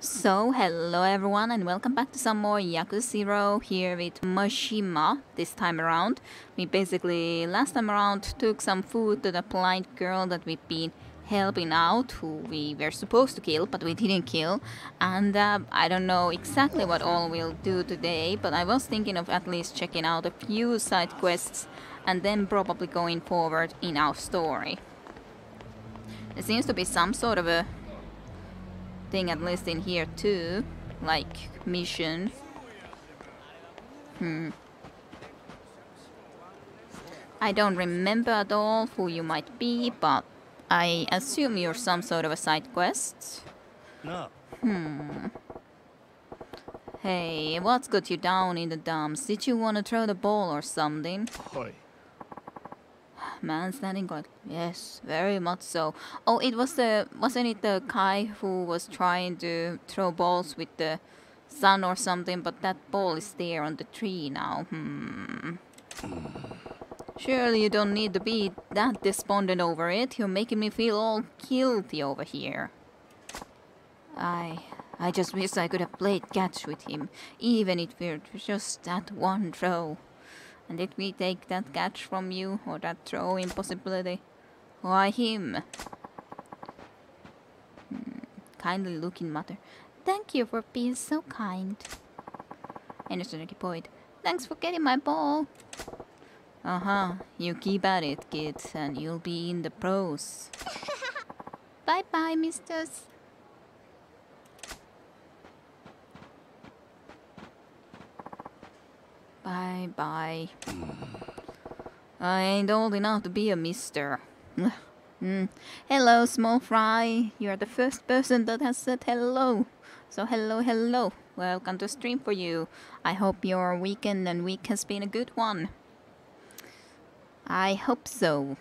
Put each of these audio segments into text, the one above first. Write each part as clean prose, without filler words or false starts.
Hello everyone and welcome back to some more Yakuza 0 here with Majima this time around. We basically, last time around, took some food to the blind girl that we've been helping out, who we were supposed to kill, but we didn't kill. And I don't know exactly what all we'll do today, but I was thinking of at least checking out a few side quests and then probably going forward in our story. There seems to be some sort of a thing at least in here too, like mission. I don't remember at all who you might be, but I assume you're some sort of a side quest. No. Hey, what's got you down in the dumps? Did you want to throw the ball or something? Hoi. Man standing guard. Yes, very much so. Oh, wasn't it the guy who was trying to throw balls with the sun or something, but that ball is there on the tree now. Surely you don't need to be that despondent over it. You're making me feel all guilty over here. I just wish I could have played catch with him, even if it were just that one throw. And did we take that catch from you, or that throw impossibility? Why him? Kindly looking mother. Thank you for being so kind. Innocent point. Thanks for getting my ball. You keep at it, kid, and you'll be in the pros. Bye bye, misters. Bye bye. I ain't old enough to be a mister. Hello, small fry. You're the first person that has said hello. So hello. Welcome to stream for you. I hope your weekend and week has been a good one. I hope so.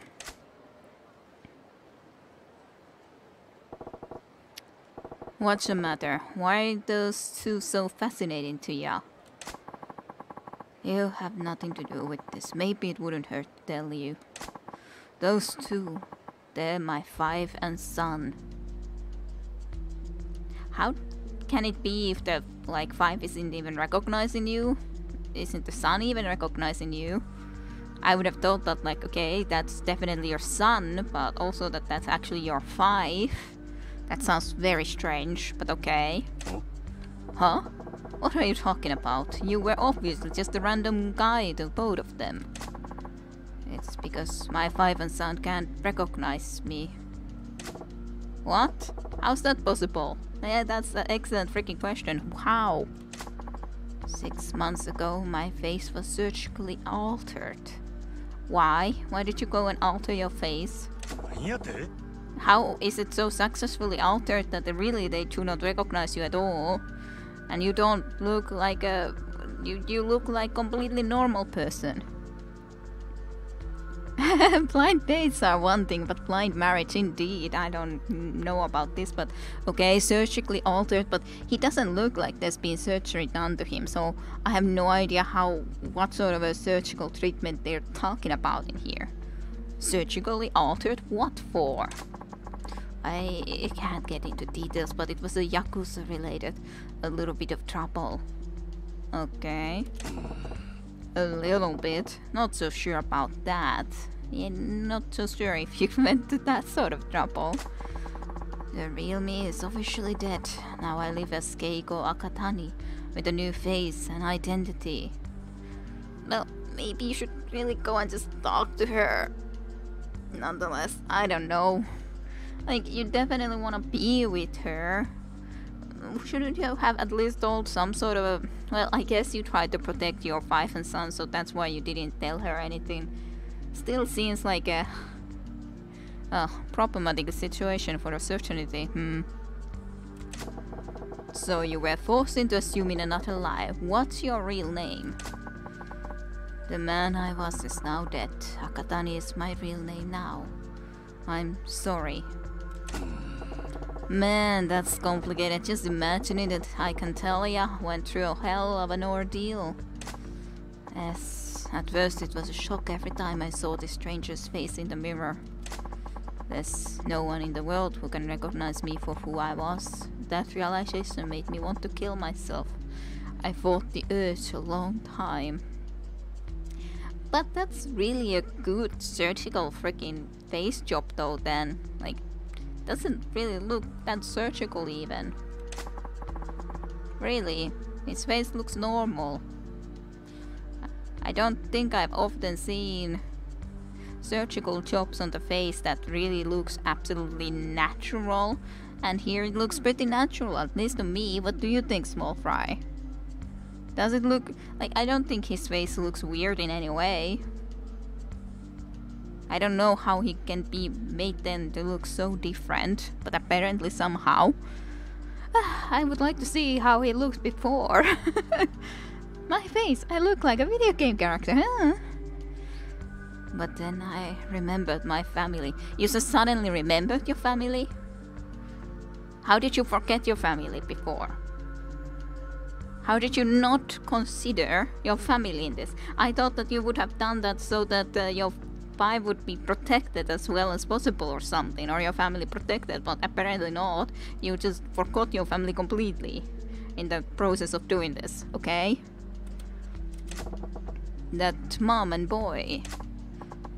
What's the matter? Why are those two so fascinating to ya? You have nothing to do with this. Maybe it wouldn't hurt to tell you. Those two, they're my wife and son. How can it be if the wife isn't even recognizing you? Isn't the son even recognizing you? I would have thought that okay, that's definitely your son, but also that that's actually your wife. That sounds very strange, but okay. Huh? What are you talking about? You were obviously just a random guy to both of them. It's because my wife and son can't recognize me. What? How's that possible? Yeah, that's an excellent freaking question. How? 6 months ago, my face was surgically altered. Why? Why did you go and alter your face? How is it so successfully altered that they do not recognize you at all? And you don't look like you look like completely normal person. Blind dates are one thing, but blind marriage indeed. I don't know about this, but okay, surgically altered, but he doesn't look like there's been surgery done to him, so I have no idea what sort of a surgical treatment they're talking about in here. Surgically altered? What for? I can't get into details, but it was a Yakuza related, a little bit of trouble. Okay. A little bit. Not so sure about that. Yeah, not so sure if you went to that sort of trouble. The real me is officially dead. Now I live as Keiko Akatani, with a new face and identity. Well, maybe you should really go and just talk to her. Nonetheless, I don't know. You definitely want to be with her. Shouldn't you have at least told some sort of a... Well, I guess you tried to protect your wife and son, so that's why you didn't tell her anything. Still seems like a problematic situation for a certainty. So you were forced into assuming another lie. What's your real name? The man I was is now dead. Akatani is my real name now. I'm sorry. Man, that's complicated. Just imagining it, I can tell ya, went through a hell of an ordeal. Yes, at first it was a shock every time I saw this stranger's face in the mirror. There's no one in the world who can recognize me for who I was. that realization made me want to kill myself. I fought the urge a long time. But that's really a good surgical freaking face job though then. Like, doesn't really look that surgical even. Really, his face looks normal. I don't think I've often seen surgical jobs on the face that really looks absolutely natural. And here it looks pretty natural, at least to me. What do you think, Small Fry? Does it look like... I don't think his face looks weird in any way. I don't know how he can be made then to look so different, but apparently somehow. I would like to see how he looked before. My face, I look like a video game character, huh? But then I remembered my family. You just suddenly remembered your family? How did you forget your family before? How did you not consider your family in this? I thought that you would have done that so that your 5 would be protected as well as possible or something, or your family protected, but apparently not. You just forgot your family completely in the process of doing this, okay? That mom and boy.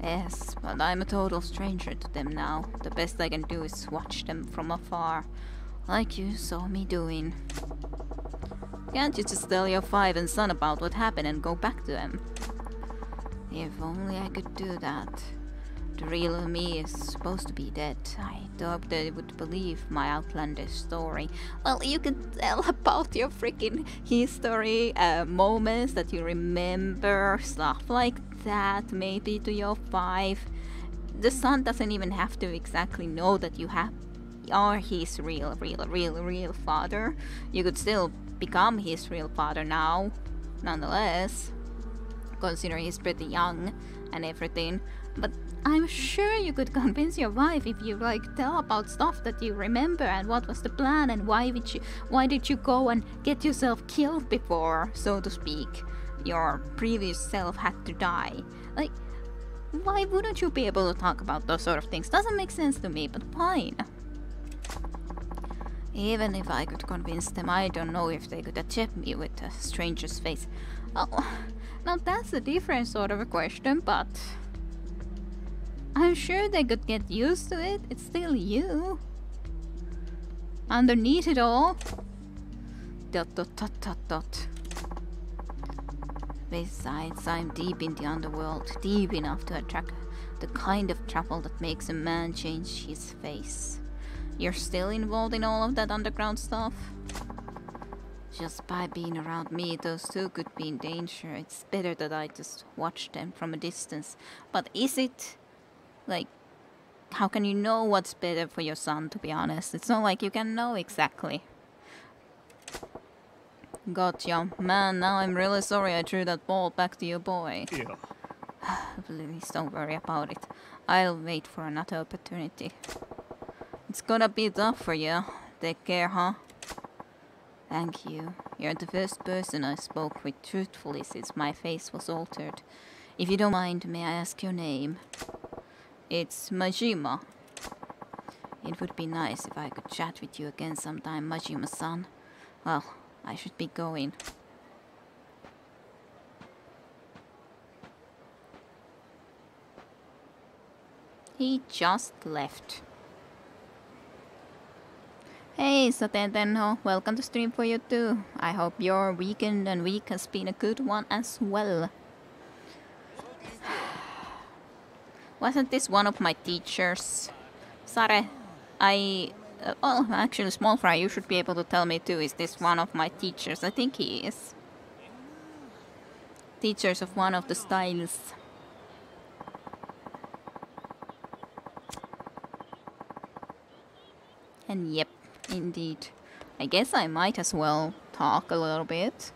Yes, but I'm a total stranger to them now. The best I can do is watch them from afar, like you saw me doing. Can't you just tell your 5 and son about what happened and go back to them? If only I could do that. The real me is supposed to be dead. I thought they would believe my outlandish story. Well, you can tell about your freaking history, moments that you remember, stuff like that, maybe to your 5. The son doesn't even have to exactly know that you are his real father. You could still become his real father now, nonetheless, considering he's pretty young and everything. But I'm sure you could convince your wife if you tell about stuff that you remember and what was the plan and why did you go and get yourself killed before, so to speak. Your previous self had to die. Like, why wouldn't you be able to talk about those sort of things? Doesn't make sense to me, but fine. Even if I could convince them, I don't know if they could accept me with a stranger's face. Oh, now that's a different sort of a question, but I'm sure they could get used to it. It's still you. Underneath it all. ... Besides, I'm deep in the underworld, deep enough to attract the kind of trouble that makes a man change his face. You're still involved in all of that underground stuff? Just by being around me, those two could be in danger. It's better that I just watch them from a distance. But is it? Like, how can you know what's better for your son, to be honest? It's not like you can know exactly. Gotcha. Man, now I'm really sorry I threw that ball back to your boy. Yeah. Please don't worry about it. I'll wait for another opportunity. It's gonna be tough for you. Take care, huh? Thank you. You're the first person I spoke with truthfully since my face was altered. If you don't mind, may I ask your name? It's Majima. It would be nice if I could chat with you again sometime, Majima-san. Well, I should be going. He just left. Hey, Satentenho, welcome to stream for you too. I hope your weekend and week has been a good one as well. Wasn't this one of my teachers? Sare, well, actually, Small Fry, you should be able to tell me too. Is this one of my teachers? I think he is. Teachers of one of the styles. And yep, indeed. I guess I might as well talk a little bit.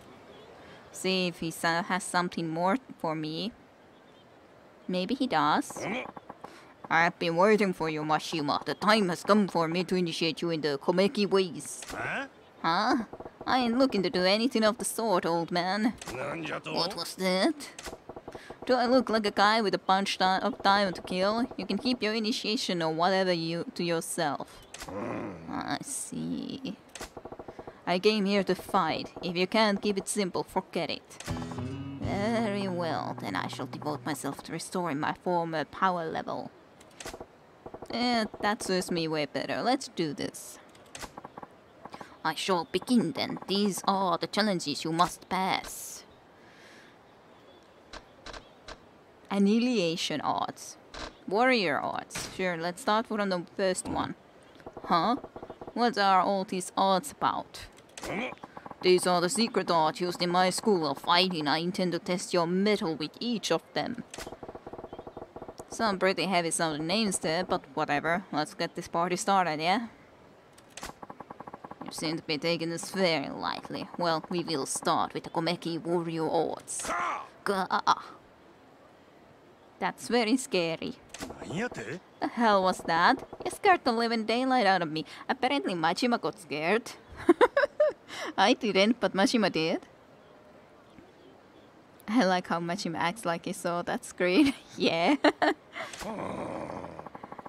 See if he has something more for me. Maybe he does. I've been waiting for you, Majima. The time has come for me to initiate you in the Komeki ways. Huh? I ain't looking to do anything of the sort, old man. What was that? Do I look like a guy with a bunch of time to kill? You can keep your initiation or whatever to yourself. I see. I came here to fight. If you can't keep it simple, forget it. Very well, then I shall devote myself to restoring my former power level. That suits me way better. Let's do this. I shall begin then. These are the challenges you must pass. Annihilation arts. Warrior arts. Sure, let's start from the first one. Huh? What are all these arts about? These are the secret arts used in my school of fighting. I intend to test your mettle with each of them. Some pretty heavy sounding names there, but whatever. Let's get this party started, yeah? You seem to be taking this very lightly. Well, we will start with the Komeki warrior arts. Gah! That's very scary. The hell was that? You scared the living daylight out of me. Apparently Majima got scared. I didn't, but Majima did. I like how Majima acts like he saw that screen. Yeah.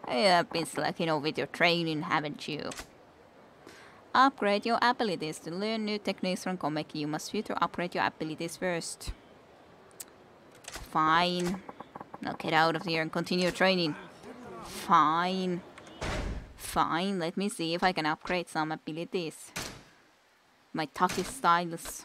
You have been slacking off with your training, haven't you? Upgrade your abilities. To learn new techniques from Komeki, you must filter upgrade your abilities first. Fine. Now get out of here and continue training. Fine. Fine, let me see if I can upgrade some abilities. My Taki styles.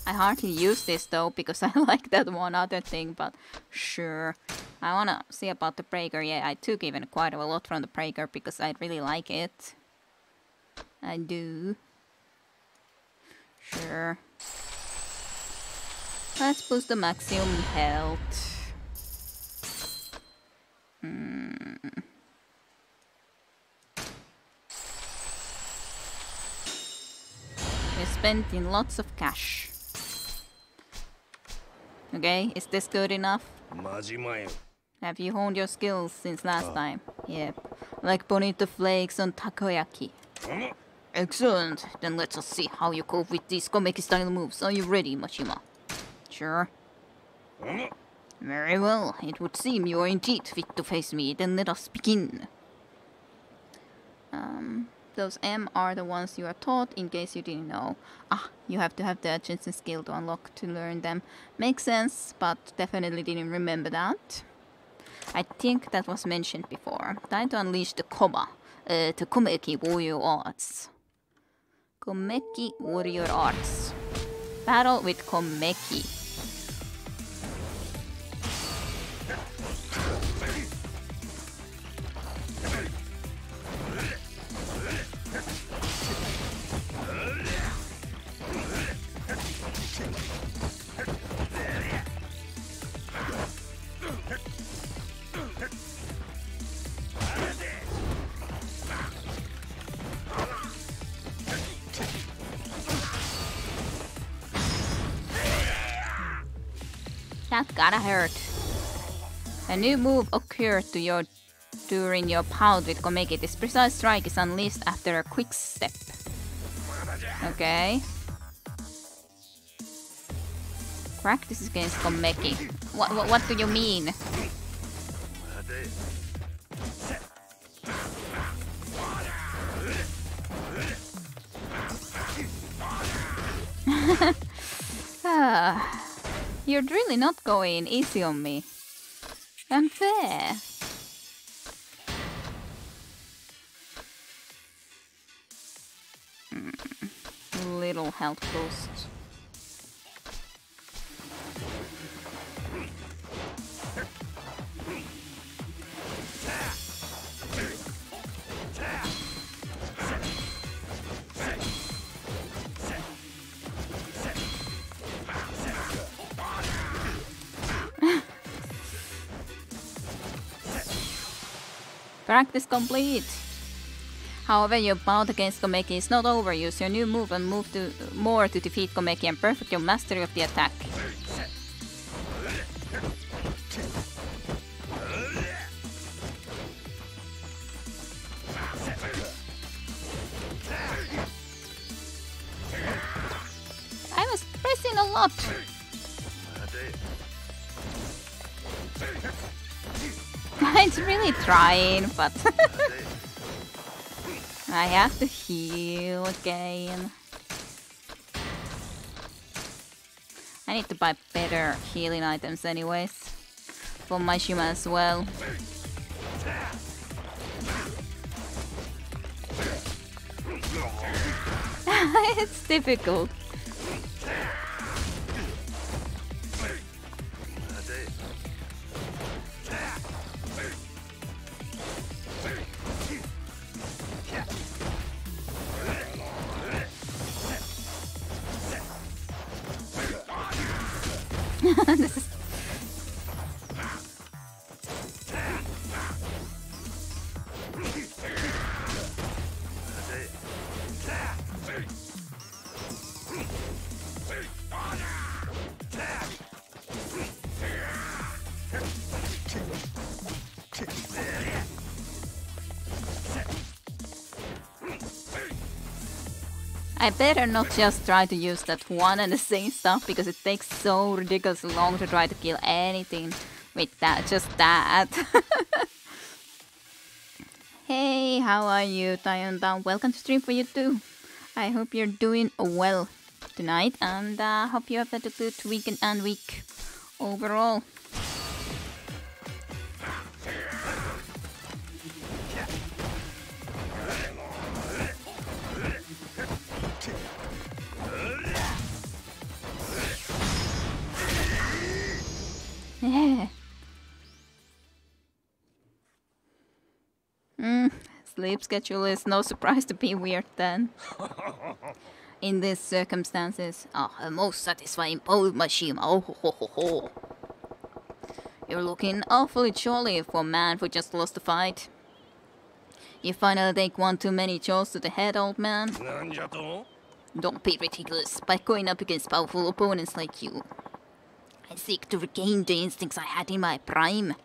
I hardly use this though because I like that one other thing, but sure. I wanna see about the breaker. Yeah, I took even quite a lot from the breaker because I really like it. I do. Sure. Let's boost the maximum health. We spent in lots of cash. Okay, is this good enough? Majima. Have you honed your skills since last time? Yep. Like bonito flakes on takoyaki. Excellent. Then let's see how you cope with these Komeki style moves. Are you ready, Majima? Sure. Very well. It would seem you are indeed fit to face me. Then let us begin. Those M are the ones you are taught, in case you didn't know. Ah, you have to have the adjacent skill to unlock to learn them. Makes sense, but definitely didn't remember that. I think that was mentioned before. Time to unleash the Komeki warrior arts. Komeki warrior arts. Battle with Komeki. That gotta hurt. A new move occurred during your bout with Komeki. This precise strike is unleashed after a quick step. Okay. Practice against Komeki. What do you mean? You're really not going easy on me. Unfair. Little health boost. Practice complete. However, your bout against Komeki is not over. Use your new move and move more to defeat Komeki and perfect your mastery of the attack. What? It's really trying, but I have to heal again. I need to buy better healing items anyways. For Majima as well. It's difficult. This is I better not just try to use that one and the same stuff because it takes so ridiculously long to try to kill anything with that, just that. Hey, how are you, Tayonda? Welcome to stream for you too. I hope you're doing well tonight and hope you have had a good weekend and week overall. Yeah. Sleep schedule is no surprise to be weird then. In these circumstances, a most satisfying bowl, Majima. Oh ho ho ho ho. You're looking awfully jolly for a man who just lost a fight. You finally take one too many jaws to the head, old man. Don't be ridiculous by going up against powerful opponents like you. I seek to regain the instincts I had in my prime.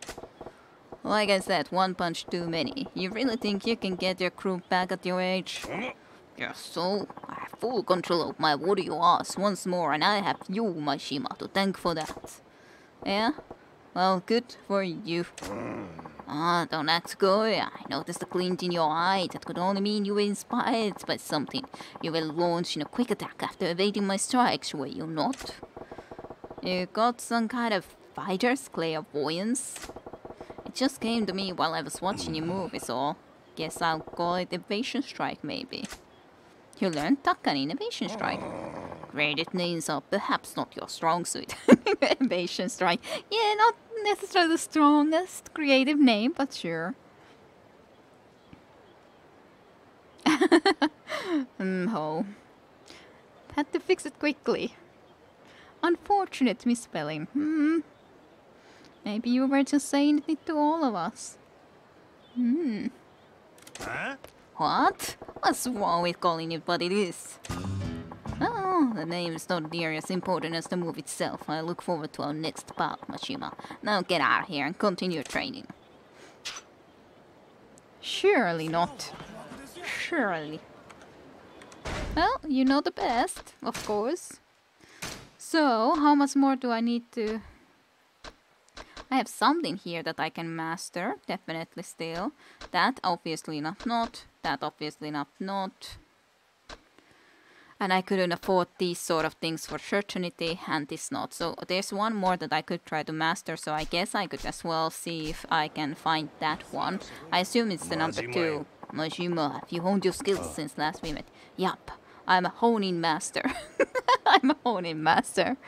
Like I said, one punch too many. You really think you can get your crew back at your age? Yes, so I have full control of my warrior ass once more, and I have you, Majima, to thank for that. Yeah? Well, good for you. Don't act coy. I noticed the glint in your eye. That could only mean you were inspired by something. You will launch in a quick attack after evading my strikes, were you not? You got some kind of fighter's clairvoyance? It just came to me while I was watching you move, is all. Guess I'll call it evasion strike, maybe. You learned Takkan in evasion strike. Graded names are perhaps not your strong suit. Evasion strike. Yeah, not necessarily the strongest creative name, but sure. Ho. Had to fix it quickly. Unfortunate misspelling. Maybe you were just saying it to all of us. Huh? What? What's wrong with calling it what it is? Oh, the name is not nearly as important as the move itself. I look forward to our next bout, Majima. Now get out of here and continue training. Surely not. Surely. Well, you know the best, of course. So, how much more do I need to... I have something here that I can master, definitely still. That obviously not. That obviously not. And I couldn't afford these sort of things for certainty, and this not. So there's one more that I could try to master, so I guess I could as well see if I can find that one. I assume it's the number 2. Majima, have you honed your skills since last we met? Yup, I'm a honing master. I'm a honing master.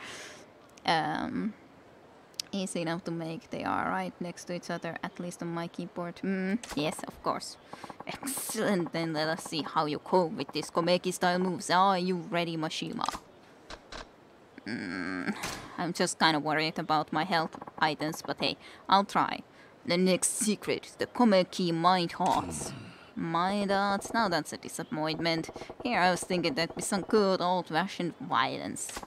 Easy enough to make. They are right next to each other, at least on my keyboard. Yes, of course. Excellent, then let us see how you cope with this Komeki style moves. Are you ready, Majima? I'm just kind of worried about my health items, but hey, I'll try. The next secret is the Komeki Mind Hearts. Mind Hearts? Now that's a disappointment. Here I was thinking that'd be some good old-fashioned violence.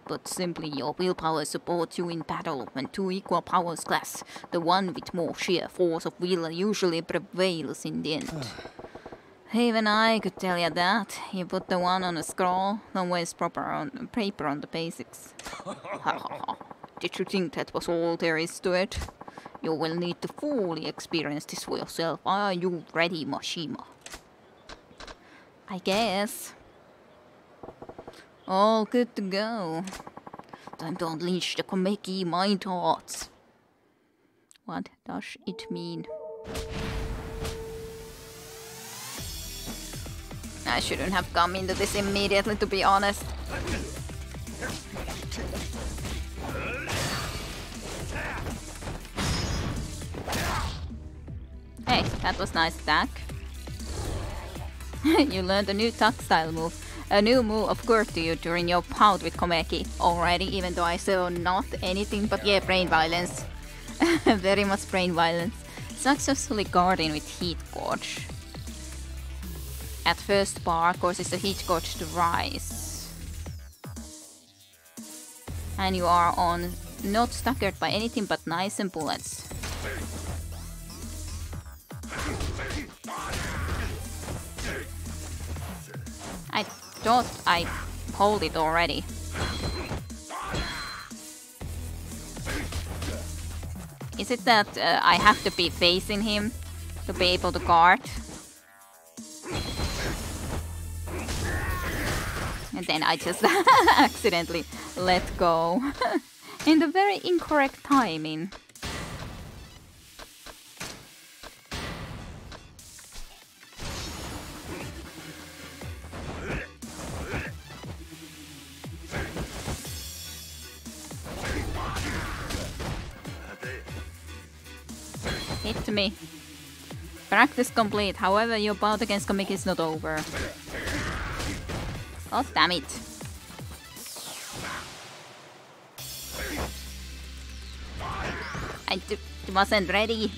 But simply your willpower supports you in battle when two equal powers clash. The one with more sheer force of will usually prevails in the end. Even I could tell you that. You put the one on a scroll, then waste proper on paper on the basics. Did you think that was all there is to it? You will need to fully experience this for yourself. Are you ready, Majima? I guess. All good to go. Time to unleash the Komeki mind thoughts. What does it mean? I shouldn't have come into this immediately, to be honest. Hey, that was nice attack. You learned a new tactile move. A new move occurred to you during your bout with Komeki already, even though I saw not anything but yeah, brain violence. Very much brain violence. Successfully guarding with heat gauge. At first bar causes the heat gauge to rise. And you are on not staggered by anything but knives and bullets. I thought I hold it already. Is it that I have to be facing him to be able to guard? And then I just accidentally let go. In the very incorrect timing. Hit me. Practice complete. However, your bout against Komeki is not over. Oh, damn it. I wasn't ready.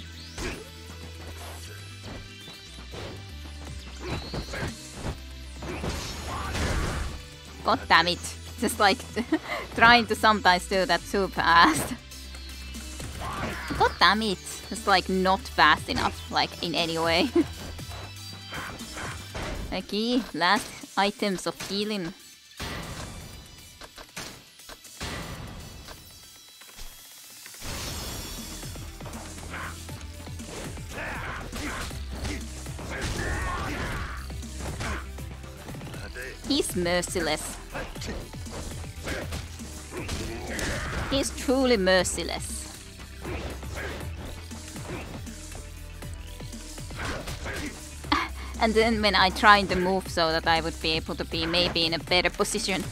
God damn it. Just like trying to sometimes do that too fast. God damn it. Just like not fast enough, like in any way. Okay, last items of healing. He's merciless. He's truly merciless. And then when I tried to move so that I would be able to be maybe in a better position,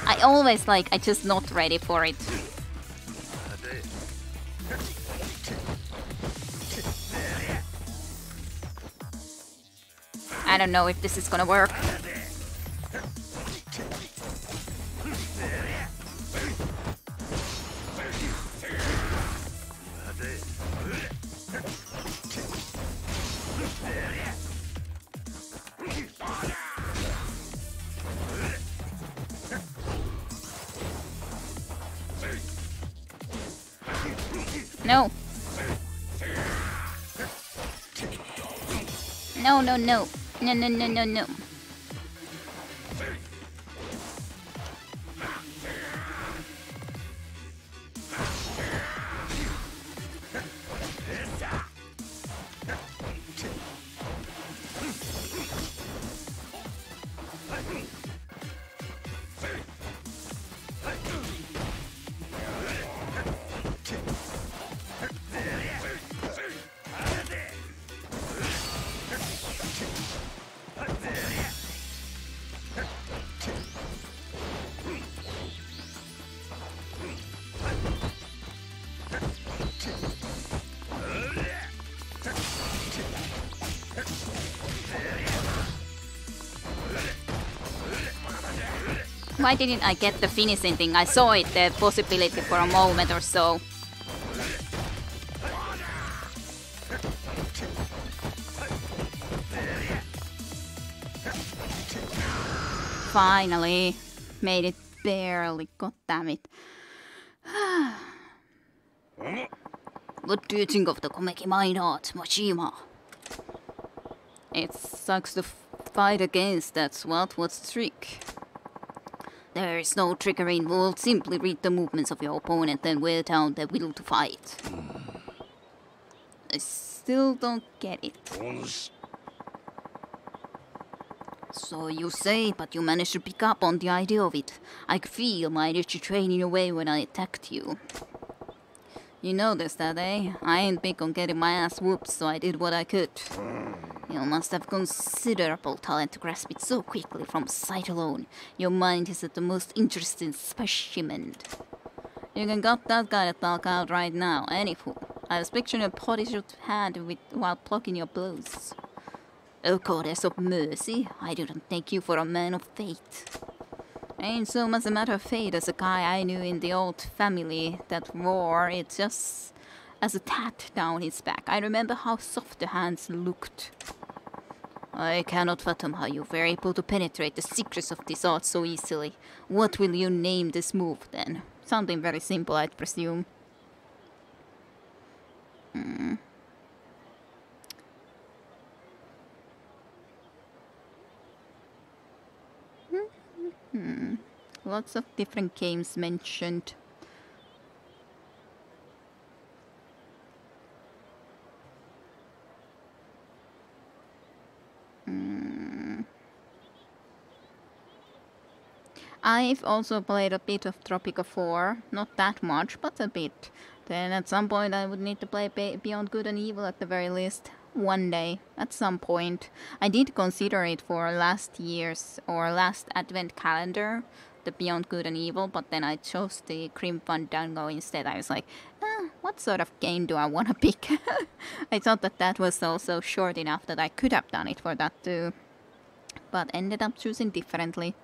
I always I just not ready for it. I don't know if this is gonna work. No. No, no, no. No, no, no, no, no. Why didn't I get the finishing thing? I saw it, the possibility for a moment or so. Finally. Made it barely. God damn it. What do you think of the Komeki Mind Art, Majima? It sucks to fight against, that's what. What's the trick? There is no trickery involved. Simply read the movements of your opponent and wear down their will to fight. I still don't get it. So you say, but you managed to pick up on the idea of it. I could feel my energy draining away when I attacked you. You noticed that, eh? I ain't big on getting my ass whooped, so I did what I could. You must have considerable talent to grasp it so quickly from sight alone. Your mind is the most interesting specimen. You can cut that guy to talk out right now, any fool. I was picturing a potty-shot hand while blocking your blows. Oh goddess of mercy, I do not take you for a man of fate. Ain't so much a matter of fate as a guy I knew in the old family that wore it just as a tat down his back. I remember how soft the hands looked. I cannot fathom how you were able to penetrate the secrets of this art so easily. What will you name this move then? Something very simple, I'd presume. Lots of different games mentioned. I've also played a bit of Tropico 4, not that much, but a bit. Then at some point I would need to play Beyond Good and Evil at the very least. One day, at some point. I did consider it for last year's or last advent calendar, the Beyond Good and Evil, but then I chose the Grim Fandango instead. I was like, what sort of game do I want to pick? I thought that was also short enough that I could have done it for that too. But ended up choosing differently.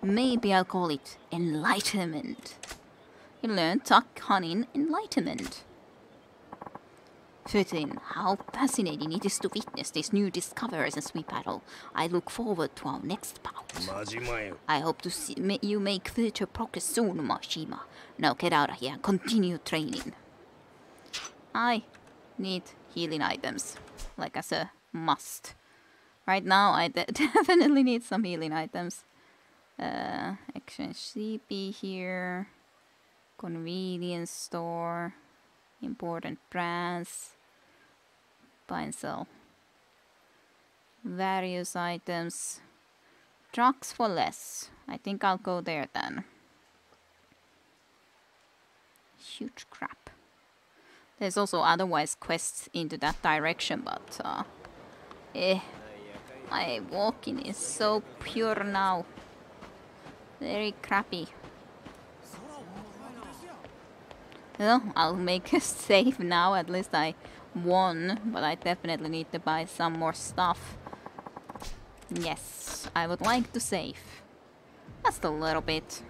Maybe I'll call it Enlightenment. You learn Tuck Hunting Enlightenment. Fitting, how fascinating it is to witness these new discoveries as we battle. I look forward to our next bout. Majima. I hope to see you make further progress soon, Majima. Now get out of here and continue training. I need healing items, like as a must. Right now I definitely need some healing items. Exchange CP here. Convenience store. Important brands. Buy and sell. Various items. Drugs for less. I think I'll go there then. Huge crap. There's also otherwise quests into that direction, but my walking is so pure now. Very crappy. Well, I'll make a save now. At least I won, but I definitely need to buy some more stuff. Yes, I would like to save. Just a little bit.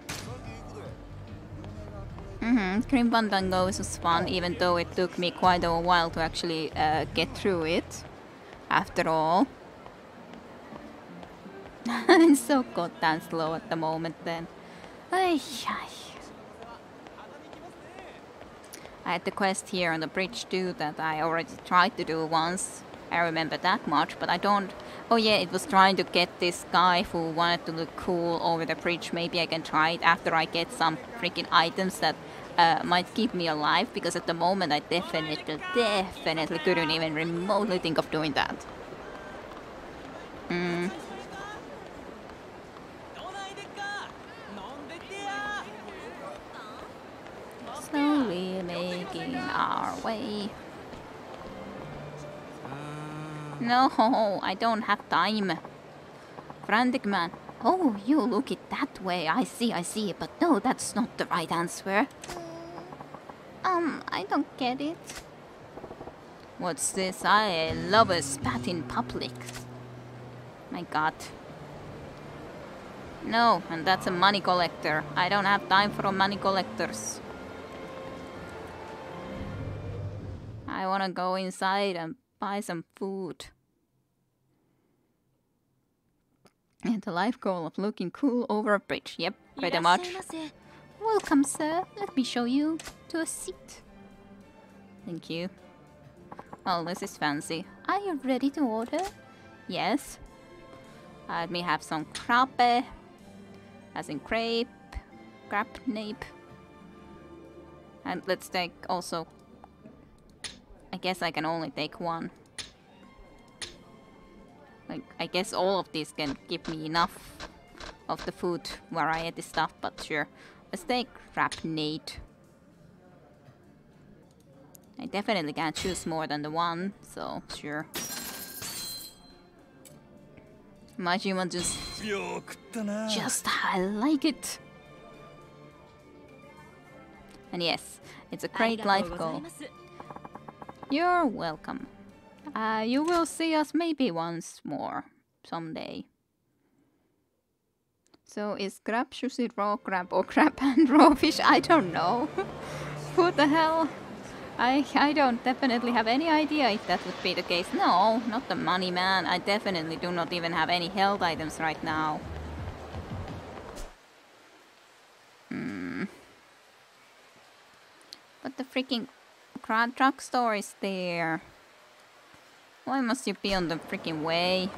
Grim Fandango was fun, even though it took me quite a while to actually get through it. After all. I'm so goddamn slow at the moment then. Ay. I had the quest here on the bridge too that I already tried to do once. I remember that much, but I don't... Oh yeah, it was trying to get this guy who wanted to look cool over the bridge. Maybe I can try it after I get some freaking items that might keep me alive, because at the moment I definitely couldn't even remotely think of doing that. Slowly making our way. No, I don't have time. Frantic man. Oh, you look it that way. I see. But no, that's not the right answer. I don't get it. What's this? I love a spat in public. My god. No, and that's a money collector. I don't have time for money collectors. I wanna go inside and buy some food. And the life goal of looking cool over a bridge. Yep, pretty much. Welcome, sir. Let me show you to a seat. Thank you. Well, this is fancy. Are you ready to order? Yes. Let me have some crepe. As in crepe. Crab nape. And let's take also... I guess I can only take one. Like, I guess all of these can give me enough of the food variety stuff, but sure. Let's take crab nape. I definitely can't choose more than the one, so sure. Majima just I like it. And yes, it's a great life goal. You're welcome. You will see us maybe once more someday. So is crab sushi raw crab or crab and raw fish? I don't know. Who the hell? I don't definitely have any idea if that would be the case. No, not the money, man. I definitely do not even have any health items right now. But the freaking drugstore is there. Why must you be on the freaking way?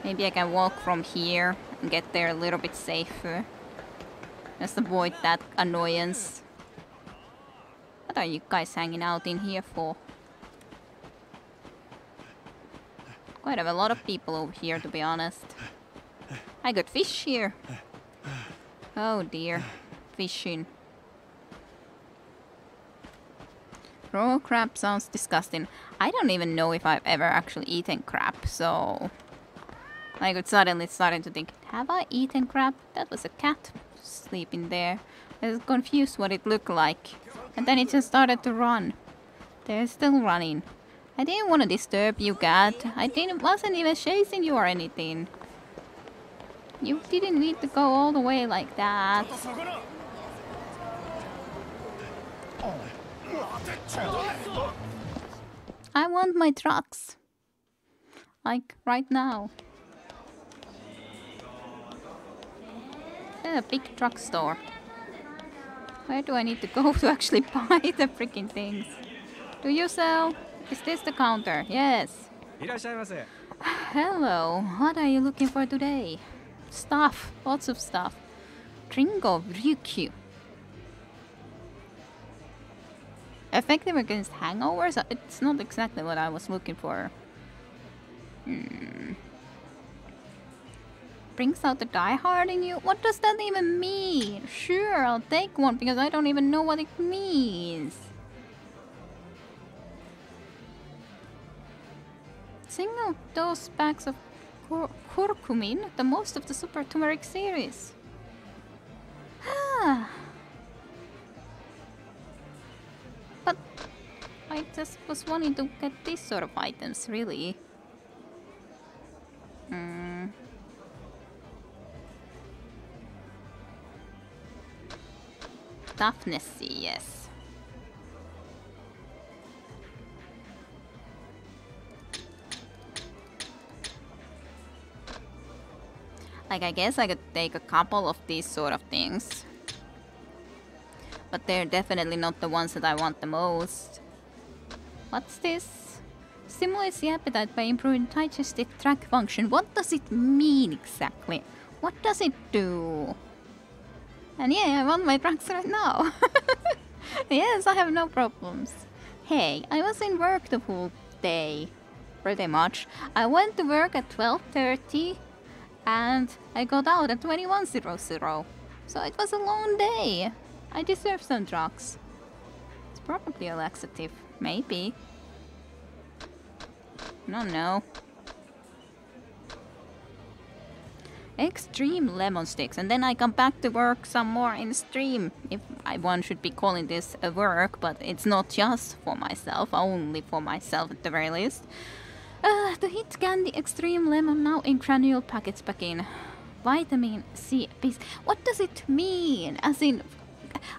Maybe I can walk from here and get there a little bit safer. Just avoid that annoyance. What are you guys hanging out in here for? Quite a lot of people over here, to be honest. I got fish here. Oh dear. Fishing. Raw crab sounds disgusting. I don't even know if I've ever actually eaten crab, so... I got suddenly starting to think, have I eaten crab? That was a cat sleeping there. I was confused what it looked like. And then it just started to run. They're still running. I didn't want to disturb you, cat. Wasn't even chasing you or anything. You didn't need to go all the way like that. I want my trucks. Like, right now. A big truck store. Where do I need to go to actually buy the freaking things? Do you sell? Is this the counter? Yes. Hello. What are you looking for today? Stuff. Lots of stuff. Drink of Ryukyu. Effective against hangovers? It's not exactly what I was looking for. Brings out the diehard in you? What does that even mean? Sure, I'll take one because I don't even know what it means. Single dose packs of curcumin, the most of the super turmeric series. But I just was wanting to get these sort of items, really. Toughness, yes. Like, I guess I could take a couple of these sort of things. But they're definitely not the ones that I want the most. What's this? Stimulates the appetite by improving digestive tract function. What does it mean exactly? What does it do? And yeah, I want my drugs right now. Yes, I have no problems. Hey, I was in work the whole day. Pretty much. I went to work at 12:30 and I got out at 21:00. So it was a long day. I deserve some drugs. It's probably a laxative. Maybe. No, no. Extreme lemon sticks, and then I come back to work some more in stream. If one should be calling this a work, but it's not just for myself, only for myself at the very least. The hit candy extreme lemon now in granule packets back in. Vitamin C piece. What does it mean? As in,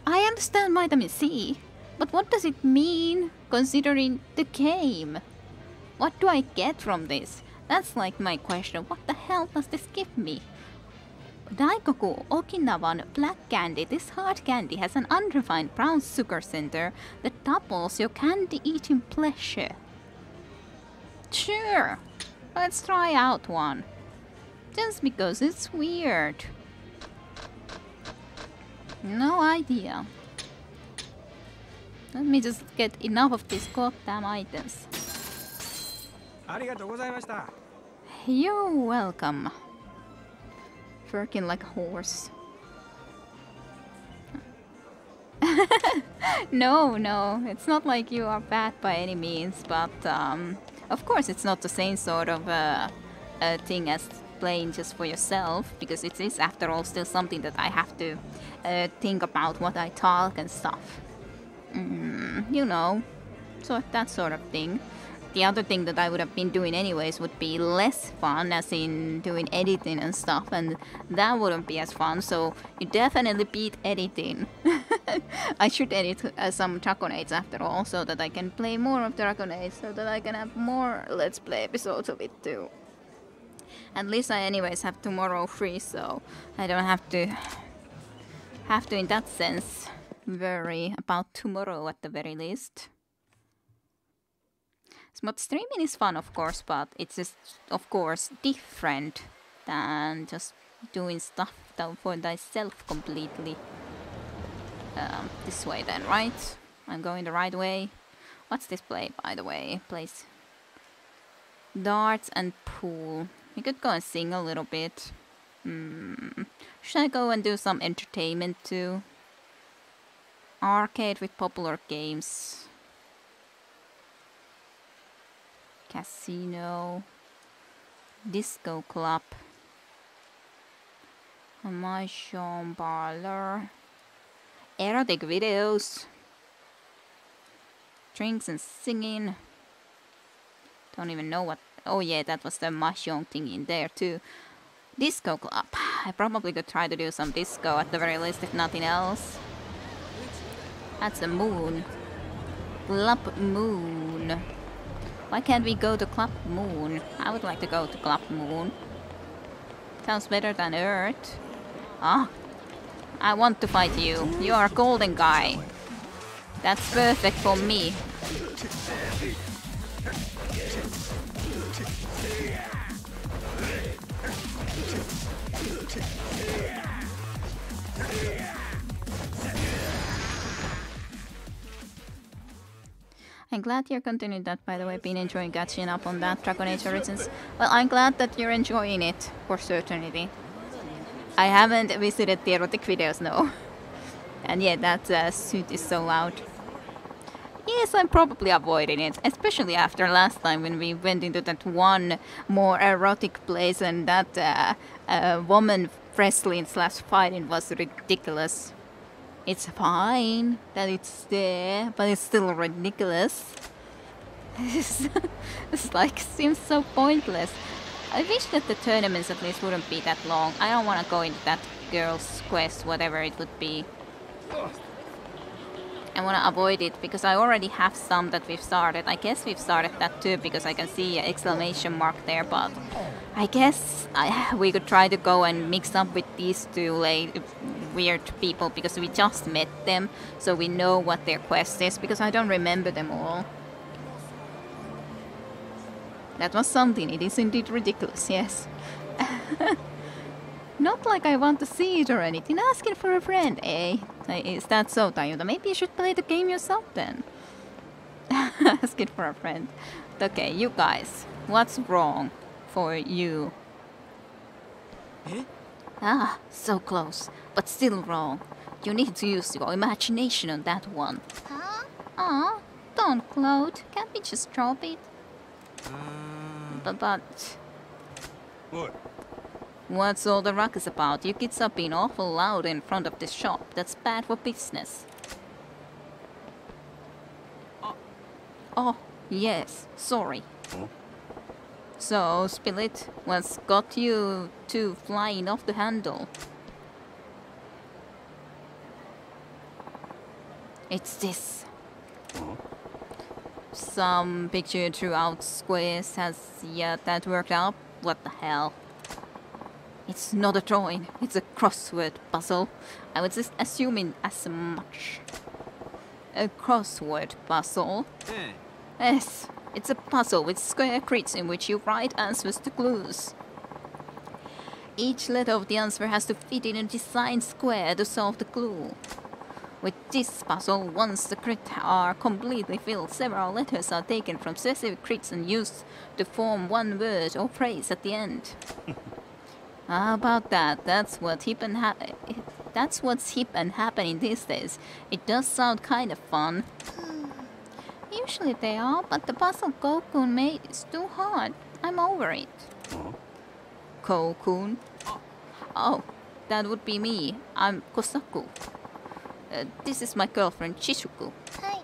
I understand vitamin C, but what does it mean considering the game? What do I get from this? That's like my question. What the hell does this give me? Daikoku Okinawan black candy. This hard candy has an unrefined brown sugar center that doubles your candy eating pleasure. Sure, let's try out one. Just because it's weird. No idea. Let me just get enough of these goddamn items. You're welcome. Working like a horse. No, it's not like you are bad by any means, but of course it's not the same sort of thing as playing just for yourself, because it is after all still something that I have to think about what I talk and stuff. You know, so that sort of thing. The other thing that I would have been doing anyways would be less fun, as in doing editing and stuff, and that wouldn't be as fun, so you definitely beat editing. I should edit some Dragon Age after all, so that I can play more of Dragon Age, so that I can have more Let's Play episodes of it too. At least I anyways have tomorrow free, so I don't have to in that sense worry about tomorrow at the very least. But streaming is fun, of course, but it's just, of course, different than just doing stuff for thyself completely. This way then, right? I'm going the right way. What's this play, by the way? Plays darts and pool. We could go and sing a little bit. Should I go and do some entertainment too? Arcade with popular games. Casino, disco club, mahjong parlor, erotic videos, drinks and singing. Don't even know what. Oh yeah, that was the mahjong thing in there too. Disco club. I probably could try to do some disco at the very least, if nothing else. That's the moon. Club Moon. Why can't we go to Club Moon? I would like to go to Club Moon. Sounds better than Earth. Ah, I want to fight you. You are a golden guy. That's perfect for me. I'm glad you're continuing that, by the way. Been enjoying catching up on that Dragon Age Origins. Well, I'm glad that you're enjoying it, for certainty. I haven't visited the erotic videos, no. And yeah, that suit is so loud. Yes, I'm probably avoiding it, especially after last time when we went into that one more erotic place and that woman wrestling / fighting was ridiculous. It's fine that it's there, but it's still ridiculous. It's like, seems so pointless. I wish that the tournaments at least wouldn't be that long. I don't want to go into that girl's quest, whatever it would be. I want to avoid it because I already have some that we've started. I guess we've started that too because I can see an exclamation mark there, but I guess we could try to go and mix up with these two weird people because we just met them, so we know what their quest is because I don't remember them all. That was something. It is indeed ridiculous, yes. Not like I want to see it or anything. Asking for a friend, eh? Is that so, Tayuda? Maybe you should play the game yourself then. Asking for a friend. Okay, you guys. What's wrong for you? Eh? Ah, so close. But still wrong. You need to use your imagination on that one. Huh? Aw, don't, Claude. Can't we just drop it? But... What? What's all the ruckus about? You kids are being awful loud in front of this shop. That's bad for business. Oh, yes. Sorry. Huh? So, spill it. What's got you two flying off the handle? It's this. Huh? Some picture throughout squares has yet that worked out. What the hell? It's not a drawing, it's a crossword puzzle. I was just assuming as much. A crossword puzzle? Yes, it's a puzzle with square grids in which you write answers to clues. Each letter of the answer has to fit in a designed square to solve the clue. With this puzzle, once the grids are completely filled, several letters are taken from specific grids and used to form one word or phrase at the end. How about that? That's what's hip and happening these days. It does sound kind of fun. Usually they are, but the puzzle Kokun made is too hard. I'm over it. Kokun? Oh, that would be me. I'm Kosaku. This is my girlfriend, Chishuku. Hi.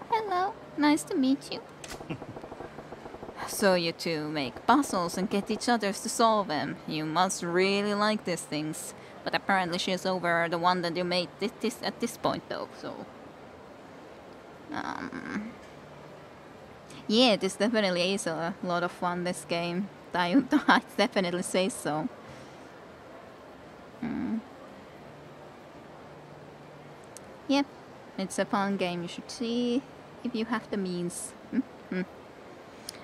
Hello, nice to meet you. So you two make puzzles and get each other to solve them. You must really like these things. But apparently she's over the one that you made this at this point though, so... Yeah, this definitely is a lot of fun, this game. I'd definitely say so. Yep, it's a fun game. You should see if you have the means.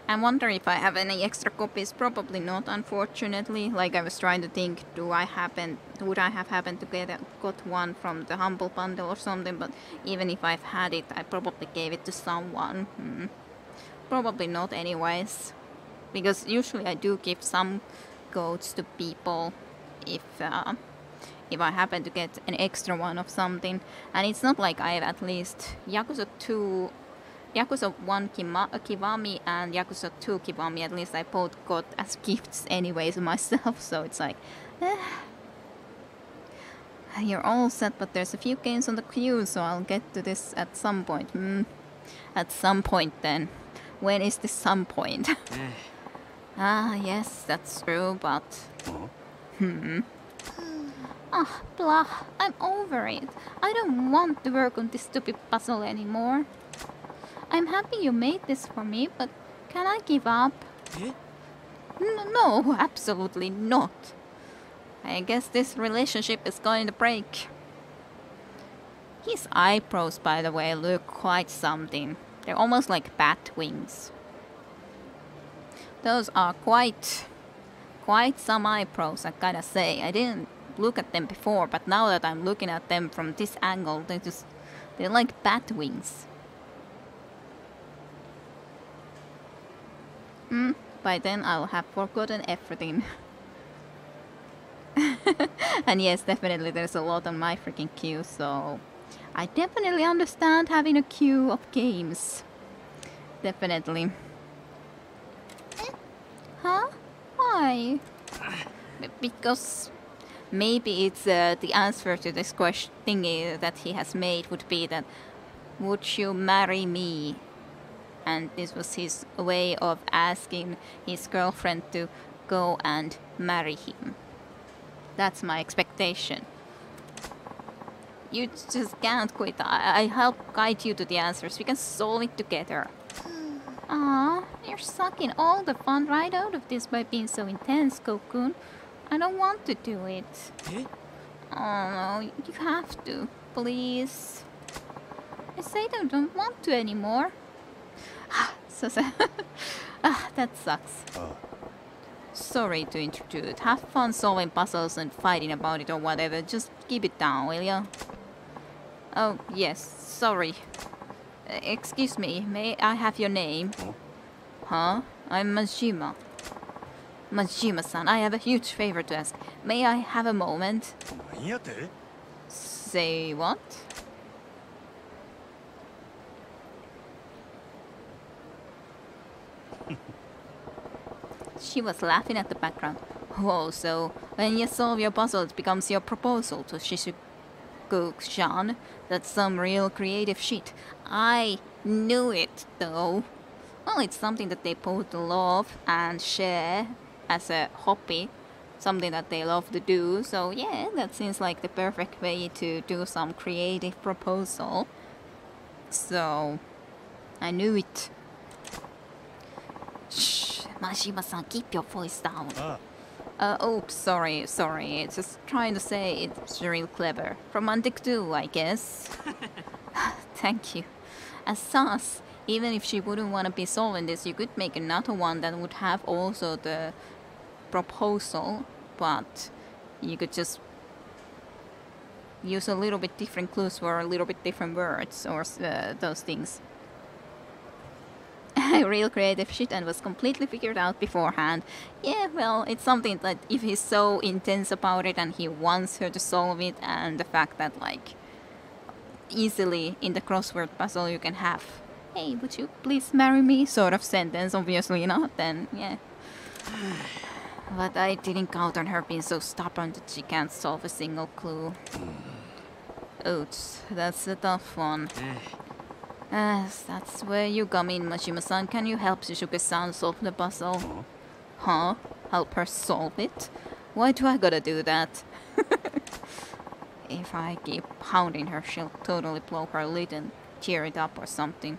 I wonder if I have any extra copies. Probably not, unfortunately. Like I was trying to think, would I have happened to got one from the Humble Bundle or something? But even if I've had it, I probably gave it to someone. Probably not, anyways. Because usually I do give some codes to people if I happen to get an extra one of something. And it's not like I have at least Yakuza 1 Kiwami and Yakuza 2 Kiwami, at least I both got as gifts anyways myself, so it's like... You're all set, but there's a few games on the queue, so I'll get to this at some point. At some point then. When is this some point? Ah, yes, that's true, but... Ah, blah, I'm over it. I don't want to work on this stupid puzzle anymore. I'm happy you made this for me, but can I give up? No, absolutely not. I guess this relationship is going to break. His eyebrows, by the way, look quite something. They're almost like bat wings. Those are quite some eyebrows, I gotta say. I didn't look at them before, but now that I'm looking at them from this angle, they're like bat wings. By then I'll have forgotten everything. And yes, definitely there's a lot on my freaking queue, so I definitely understand having a queue of games. Definitely. Huh? Why? Because maybe it's the answer to this question thingy that he has made would be that, would you marry me? And this was his way of asking his girlfriend to go and marry him. That's my expectation. You just can't quit. I help guide you to the answers. We can solve it together. Ah, you're sucking all the fun right out of this by being so intense, Kokun. I don't want to do it. Oh no, you have to. Please. I say I don't want to anymore. So sad. That sucks. Sorry to intrude. Have fun solving puzzles and fighting about it or whatever. Just keep it down, will ya? Oh, yes. Sorry. Excuse me. May I have your name? Huh? I'm Majima. Majima-san, I have a huge favor to ask. May I have a moment? Say what? She was laughing at the background. Oh, so when you solve your puzzle, it becomes your proposal to Shizuku-chan. That's some real creative shit. I knew it, though. Well, it's something that they both love and share as a hobby. Something that they love to do. So yeah, that seems like the perfect way to do some creative proposal. So, I knew it. Shh, Majima-san, keep your voice down. Oh, sorry. It's just trying to say it's real clever. Romantic too, I guess. Thank you. As sus, even if she wouldn't want to be solving this, you could make another one that would have also the proposal, but you could just use a little bit different clues for a little bit different words or those things. Real creative shit and was completely figured out beforehand. Yeah, well, it's something that if he's so intense about it and he wants her to solve it, and the fact that like easily in the crossword puzzle you can have, hey, would you please marry me sort of sentence, obviously not, then yeah. But I didn't count on her being so stubborn that she can't solve a single clue. Ouch, that's a tough one. That's where you come in, Majima-san. Can you help Shizuka-san solve the puzzle? Huh? Help her solve it? Why do I gotta do that? If I keep pounding her, she'll totally blow her lid and tear it up or something.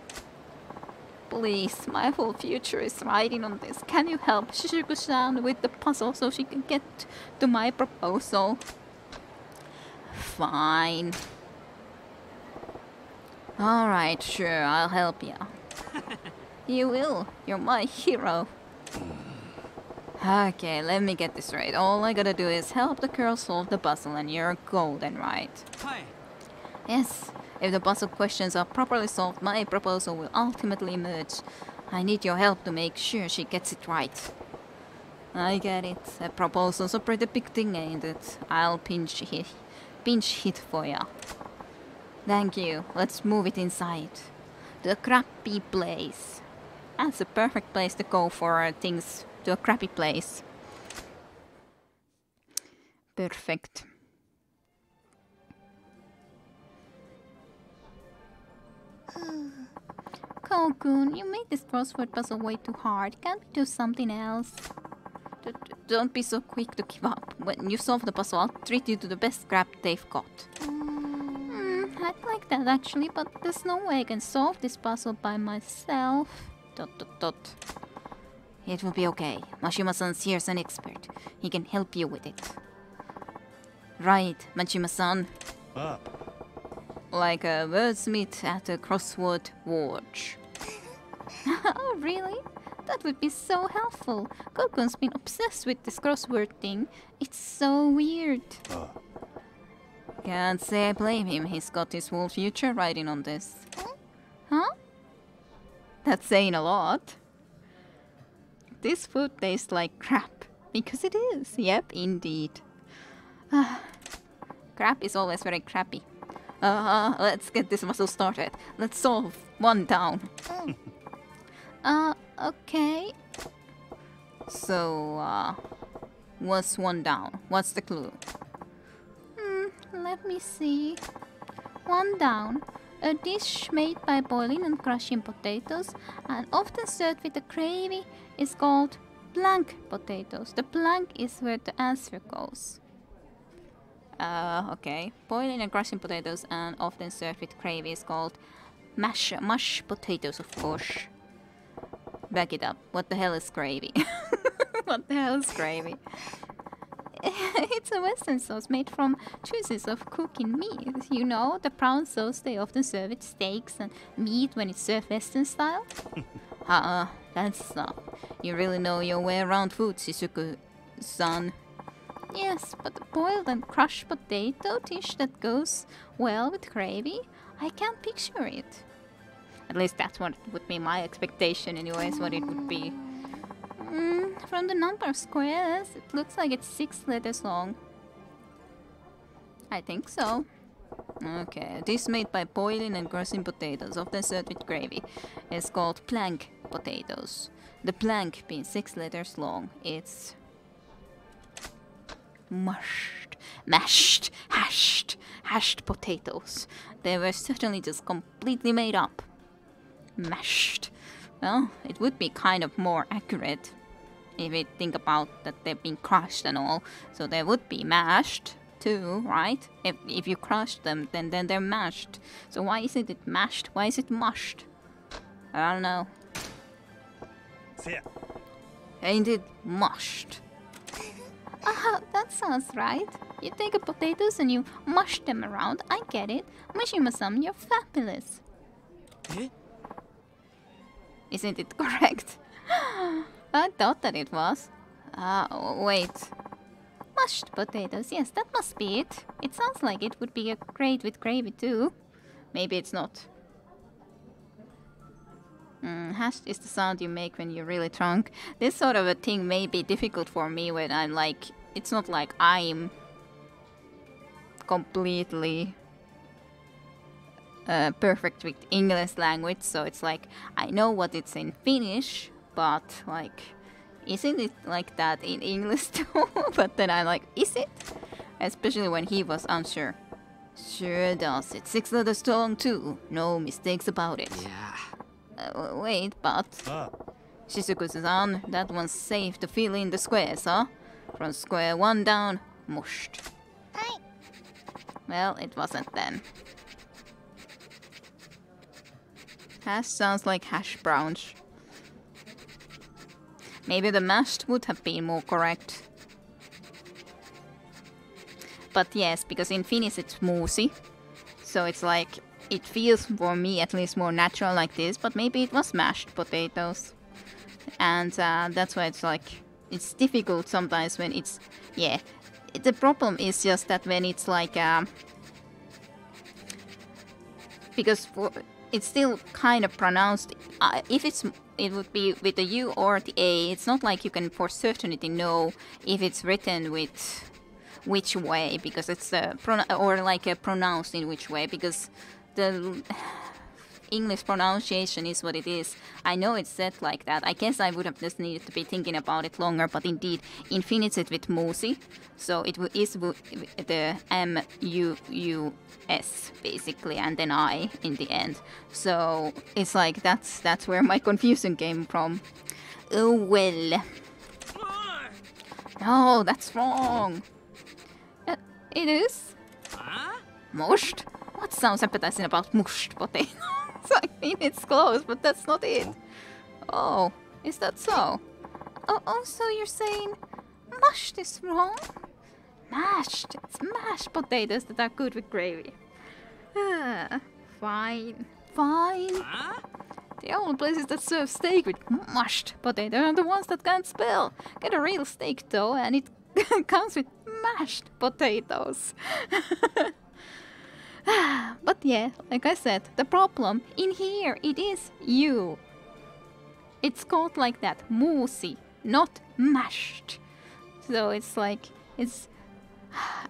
Please, my whole future is riding on this. Can you help Shizuku-san with the puzzle so she can get to my proposal? Fine. Alright, sure, I'll help you. You will. You're my hero. Okay, let me get this straight. All I gotta do is help the girl solve the puzzle and you're golden, right? Hi. Yes. If the puzzle questions are properly solved, my proposal will ultimately emerge. I need your help to make sure she gets it right. I get it. A proposal's a pretty big thing, ain't it? I'll pinch hit for ya. Thank you. Let's move it inside. The crappy place. That's a perfect place to go for things to a crappy place. Perfect. Kokun, you made this crossword puzzle way too hard. Can't we do something else? Don't be so quick to give up. When you solve the puzzle, I'll treat you to the best scrap they've got. I'd like that actually, but there's no way I can solve this puzzle by myself. ... It will be okay. Majima-san's here's an expert. He can help you with it. Right, Majima-san. Like a wordsmith at a crossword forge. Oh, really? That would be so helpful. Kokun's been obsessed with this crossword thing. It's so weird. Can't say I blame him. He's got his whole future riding on this. Huh? That's saying a lot. This food tastes like crap. Because it is. Yep, indeed. Crap is always very crappy. Let's get this puzzle started. Let's solve one down. Okay. So, what's one down? What's the clue? Let me see. One down. A dish made by boiling and crushing potatoes and often served with a gravy is called blank potatoes. The blank is where the answer goes. Okay. Boiling and crushing potatoes and often served with gravy is called mashed potatoes, of course. Back it up. What the hell is gravy? What the hell is gravy? It's a western sauce made from juices of cooking meat. You know, the brown sauce they often serve with steaks and meat when it's served western style. That's not. You really know your way around food, Shizuku-san. Yes, but the boiled and crushed potato dish that goes well with gravy, I can't picture it. At least that's what would be my expectation anyways, what it would be. From the number of squares, it looks like it's 6 letters long. I think so. Okay, this made by boiling and crushing potatoes, often served with gravy, is called plank potatoes. The plank being 6 letters long, it's mashed potatoes. They were certainly just completely made up. Mashed. Well, it would be kind of more accurate if you think about that they've been crushed and all. So they would be mashed too, right? If you crush them, then they're mashed. So why isn't it mashed? Why is it mushed? I don't know. See ya. Ain't it mushed? That sounds right. You take a potatoes and you mush them around. I get it. Majima-san, you're fabulous. Eh? Isn't it correct? I thought that it was. Wait. Mashed potatoes, yes, that must be it. It sounds like it would be great with gravy too. Maybe it's not. Hashed is the sound you make when you're really drunk. This sort of a thing may be difficult for me when I'm like... It's not like I'm completely perfect with English language, so it's like I know what it's in Finnish, but like, isn't it like that in English too? But then I'm like, is it? Especially when he was unsure. Sure does. It's 6 letters strong too. No mistakes about it. Yeah. Wait, but... Shizuku-san, that one's safe to fill in the squares, huh? From square 1 down, mushed. Hi. Well, it wasn't then. Hash sounds like hash browns. Maybe the mashed would have been more correct. But yes, because in Finnish it's muusi. So it's like, it feels for me at least more natural like this, but maybe it was mashed potatoes. And that's why it's like, it's difficult sometimes when it's, yeah. The problem is just that when it's like, because it's still kind of pronounced, if it would be with the U or the A, it's not like you can for certainty know if it's written with which way, because it's or like pronounced in which way, because the English pronunciation is what it is. I know it's said like that. I guess I would have just needed to be thinking about it longer, but indeed, in Finnish it's with muusi, so it is the M-U-U-S basically, and then I in the end. So it's like that's where my confusion came from. Oh well. No, that's wrong. It is? Mushed? What sounds appetizing about mushed potatoes? I mean, it's close, but that's not it. Oh, is that so? Oh, so you're saying mushed is wrong? Mashed. It's mashed potatoes that are good with gravy. Fine. The only places that serve steak with mashed potato are the ones that can't spell. Get a real steak though, and it comes with mashed potatoes. But yeah, like I said, the problem in here, it is you. It's called like that, muusi, not mashed. So it's like,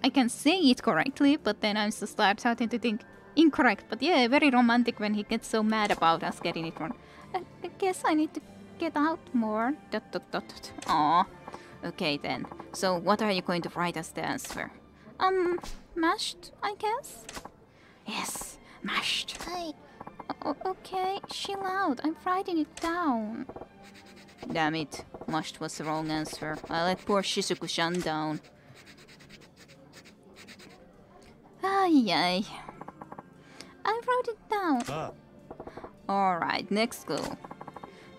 I can say it correctly, but then I'm just starting to think incorrect. But yeah, very romantic when he gets so mad about us getting it wrong. I guess I need to get out more. ... Aww. Okay then. So what are you going to write as the answer? Mashed, I guess? Yes, mashed. Hi. Okay, chill out. I'm writing it down. Damn it. Mashed was the wrong answer. I let poor Shizuku-chan down. Ay. I wrote it down. Alright, next clue.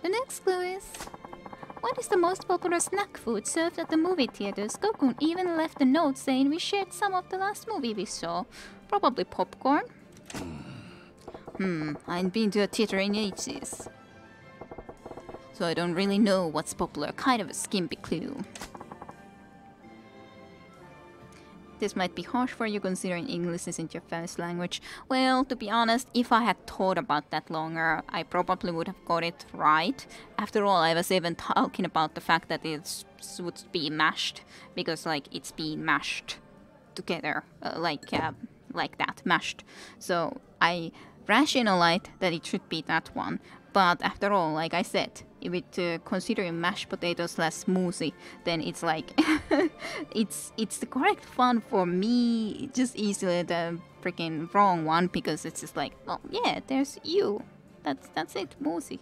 The next clue is... What is the most popular snack food served at the movie theaters? Gokun even left a note saying we shared some of the last movie we saw. Probably popcorn. I ain't been to a theater in ages. So I don't really know what's popular. Kind of a skimpy clue. This might be harsh for you considering English isn't your first language. Well, to be honest, if I had thought about that longer, I probably would have got it right. After all, I was even talking about the fact that it would be mashed, because like it's being mashed together, like that, mashed. So I rationalized that it should be that one. But after all, like I said, if it considering mashed potatoes less muusi, then it's like it's the correct one for me. Just easily the freaking wrong one, because it's just like, oh yeah, there's you. That's it, muusi.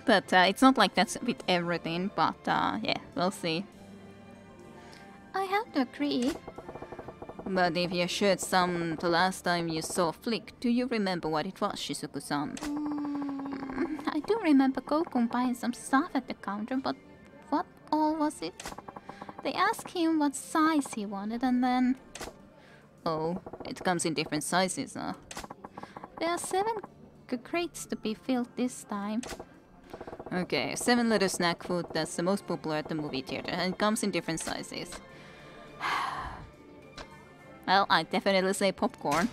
But it's not like that's with everything. But yeah, we'll see. I have to agree. But if you shared some the last time you saw Flick, do you remember what it was, Shizuku-san? I do remember Gokun buying some stuff at the counter, but what all was it? They asked him what size he wanted and then... Oh, it comes in different sizes, huh? There are 7 crates to be filled this time. Okay, 7-letter snack food that's the most popular at the movie theater and it comes in different sizes. Well, I'd definitely say popcorn.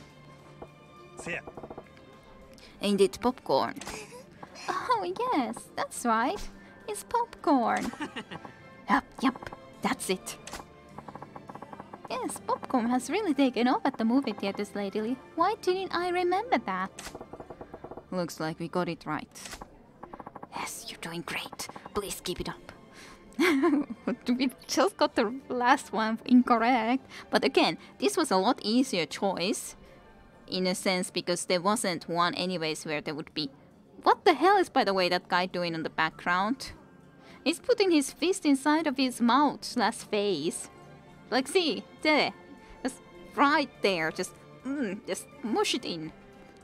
See ya. Ain't it popcorn? Oh yes, that's right. It's popcorn. Yup, that's it. Yes, popcorn has really taken off at the movie theaters lately. Why didn't I remember that? Looks like we got it right. Yes, you're doing great. Please keep it up. We just got the last one incorrect. But again, this was a lot easier choice. In a sense, because there wasn't one anyways where there would be... What the hell is, by the way, that guy doing in the background? He's putting his fist inside of his mouth/face. Like, see, there. Just right there. Just mush it in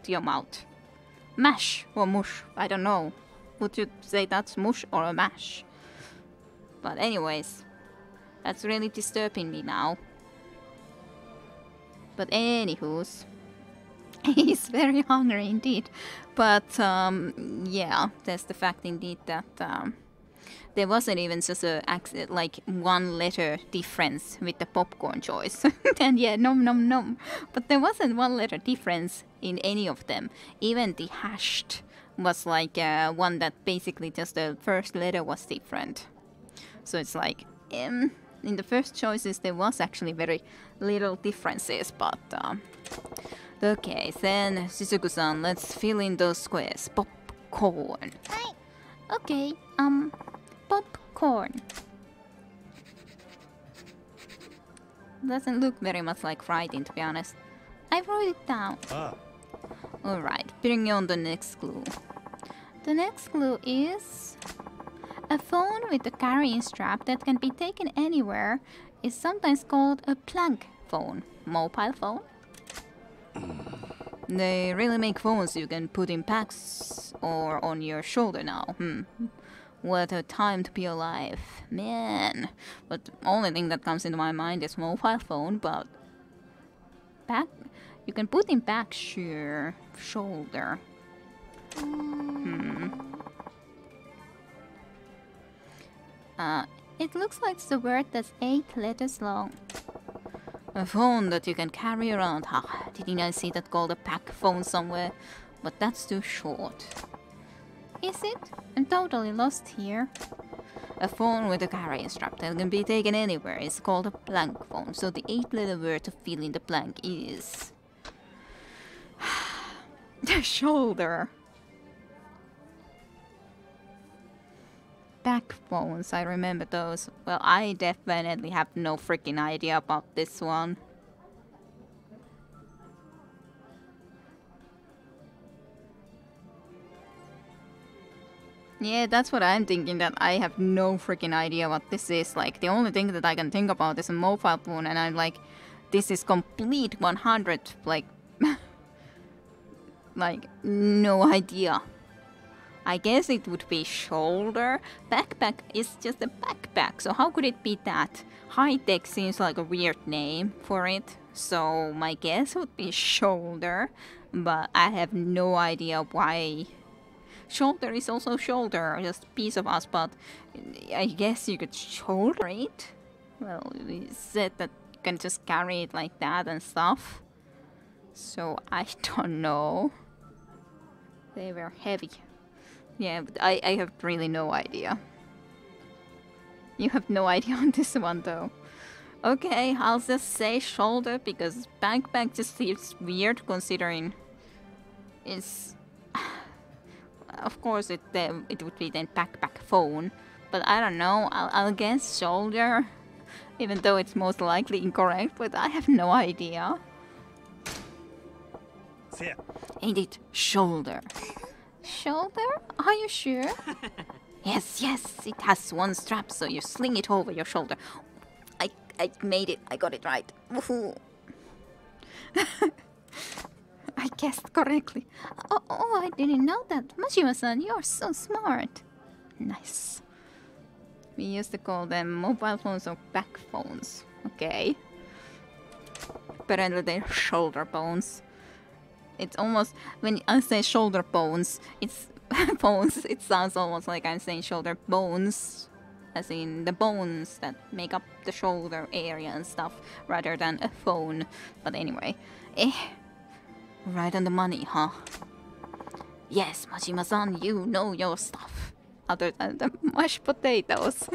to your mouth. Mash or mush, I don't know. Would you say that's mush or a mash? But anyways, that's really disturbing me now. But anywho's, he's very hungry indeed. But yeah, that's the fact indeed that there wasn't even just a like 1 letter difference with the popcorn choice. And yeah, nom. But there wasn't 1 letter difference in any of them. Even the hashed was like one that basically just the first letter was different. So it's like in the first choices there was actually very little differences, but okay, then Shizuku-san, let's fill in those squares. Popcorn. Hi. Okay, popcorn. Doesn't look very much like writing, to be honest. I wrote it down. Ah. Alright, bring on the next clue. The next clue is... A phone with a carrying strap that can be taken anywhere is sometimes called a plank phone. Mobile phone? They really make phones you can put in packs or on your shoulder now. What a time to be alive. Man. But the only thing that comes into my mind is mobile phone, but... Back? You can put in back, sure. Shoulder. It looks like it's the word that's 8 letters long. A phone that you can carry around. Didn't I see that called a pack phone somewhere? But that's too short. Is it? I'm totally lost here. A phone with a carrying strap that can be taken anywhere is called a blank phone. So the 8-letter word to fill in the blank is... the shoulder. Back phones, I remember those. Well, I definitely have no freaking idea about this one. Yeah, that's what I'm thinking, that I have no freaking idea what this is. Like, the only thing that I can think about is a mobile phone, and I'm like, this is complete 100, like, like, no idea. I guess it would be shoulder. Backpack is just a backpack, so how could it be that? High-tech seems like a weird name for it, so my guess would be shoulder, but I have no idea why. Shoulder is also shoulder, just a piece of us, but I guess you could shoulder it? Well, we said that you can just carry it like that and stuff, so I don't know. They were heavy. Yeah, but I have really no idea. You have no idea on this one though. Okay, I'll just say shoulder because backpack just seems weird considering it's... Of course it would be then backpack phone, but I don't know, I'll guess shoulder, even though it's most likely incorrect, but I have no idea. See ya. Ain't it shoulder? Shoulder? Are you sure? Yes, it has 1 strap, so you sling it over your shoulder. I made it, I got it right. Woohoo! I guessed correctly. Oh, I didn't know that. Majima-san, you're so smart. Nice. We used to call them mobile phones or back phones. Okay. Apparently they're shoulder bones. It's almost, when I say shoulder bones, it's bones, it sounds almost like I'm saying shoulder bones, as in the bones that make up the shoulder area and stuff, rather than a phone. But anyway, right on the money, huh? Yes, Majima-san, you know your stuff. Other than the mashed potatoes.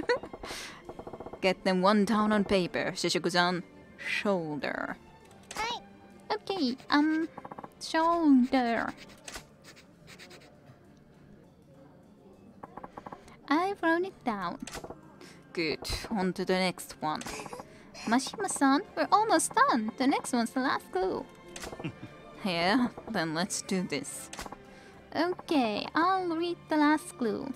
Get them one down on paper, Shishiku-san. Shoulder. Hi. Okay, shoulder. I wrote it down. Good, on to the next one. Mashima-san, we're almost done. The next one's the last clue. Yeah, then let's do this. Okay, I'll read the last clue.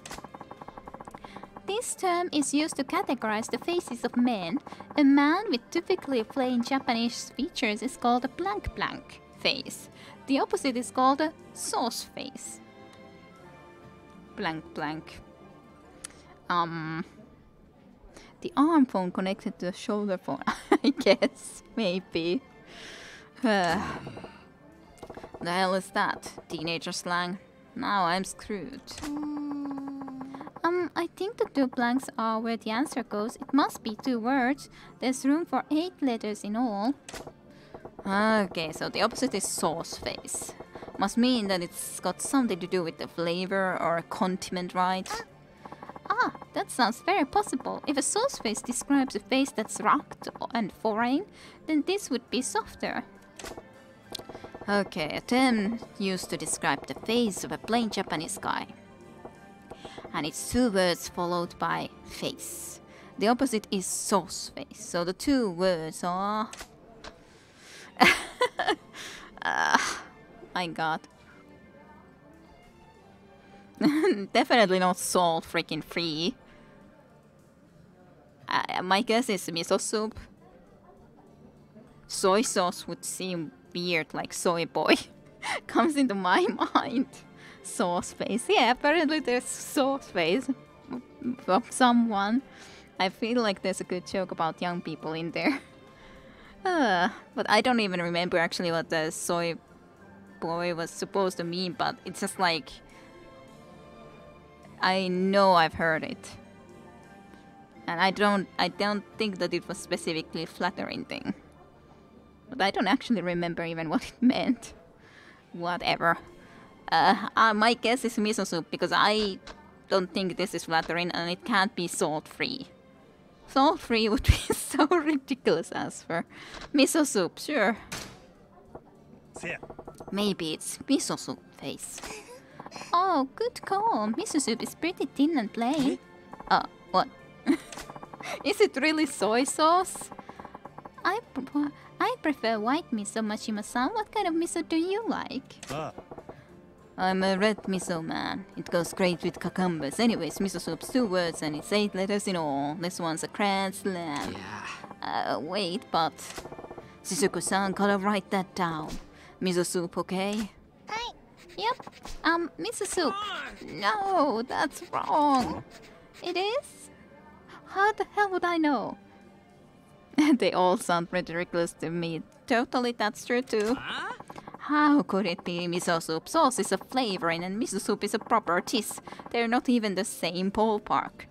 This term is used to categorize the faces of men. A man with typically plain Japanese features is called a blank blank face. The opposite is called a sauce face. Blank blank. The arm phone connected to the shoulder phone. I guess, maybe. The hell is that? Teenager slang? Now I'm screwed. I think the two blanks are where the answer goes. It must be 2 words. There's room for 8 letters in all. Okay, so the opposite is sauce face. Must mean that it's got something to do with the flavor or a condiment, right? Ah, that sounds very possible. If a sauce face describes a face that's rough and foreign, then this would be softer. Okay, a term used to describe the face of a plain Japanese guy. And it's 2 words followed by face. The opposite is sauce face. So the 2 words are... my god. Definitely not salt freaking free. My guess is miso soup. Soy sauce would seem weird, like soy boy. Comes into my mind. Sauce face. Yeah, apparently there's sauce face of someone. I feel like there's a good joke about young people in there. But I don't even remember actually what the soy boy was supposed to mean, but it's just like... I know I've heard it. And I don't think that it was specifically a flattering thing. But I don't actually remember even what it meant. Whatever. My guess is miso soup because I don't think this is flattering and it can't be salt-free. Salt-free would be so ridiculous as for miso soup, sure. Maybe it's miso soup face. Oh, good call. Miso soup is pretty thin and plain. What? Is it really soy sauce? I prefer white miso, Mashima-san. What kind of miso do you like? I'm a red miso man. It goes great with cucumbers. Anyways, miso soup's 2 words and it's 8 letters in all. This one's a grand slam. Yeah. Wait, but... Shizuku-san, gotta write that down. Miso soup, okay? Hi. Yep. Miso soup. No, that's wrong. It is? How the hell would I know? They all sound ridiculous to me. Totally, that's true too. How could it be miso soup? Sauce is a flavoring and miso soup is a proper dish. They're not even the same ballpark.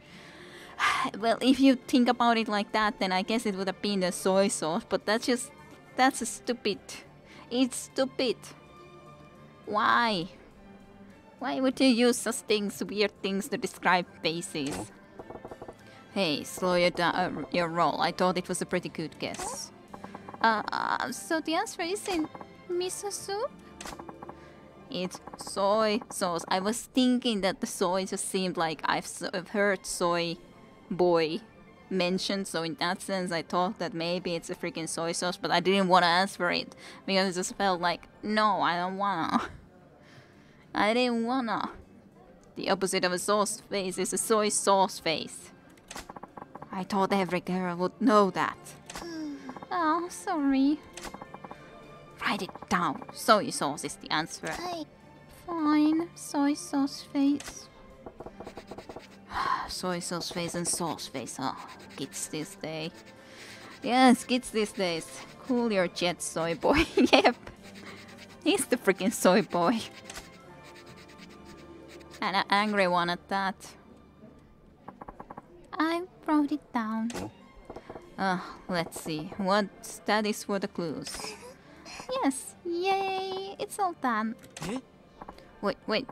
Well, if you think about it like that, then I guess it would have been the soy sauce, but that's a stupid. It's stupid. Why? Why would you use such things, weird things to describe faces? Hey, slow your roll. I thought it was a pretty good guess. So the answer isn't miso soup? It's soy sauce. I was thinking that the soy just seemed like I've heard soy boy mentioned, so in that sense I thought that maybe it's a freaking soy sauce, but I didn't want to answer it because it just felt like, no, I don't wanna. I didn't wanna. The opposite of a sauce face is a soy sauce face. I thought every girl would know that. Oh, sorry. Write it down. Soy sauce is the answer. Hi. Fine. Soy sauce face. Soy sauce face and sauce face. Oh, kids this day. Yes, kids these days. Cool your jet, soy boy. Yep. He's the freaking soy boy. And an angry one at that. I wrote it down. Let's see. That is for the clues. Yes, yay, it's all done. Wait.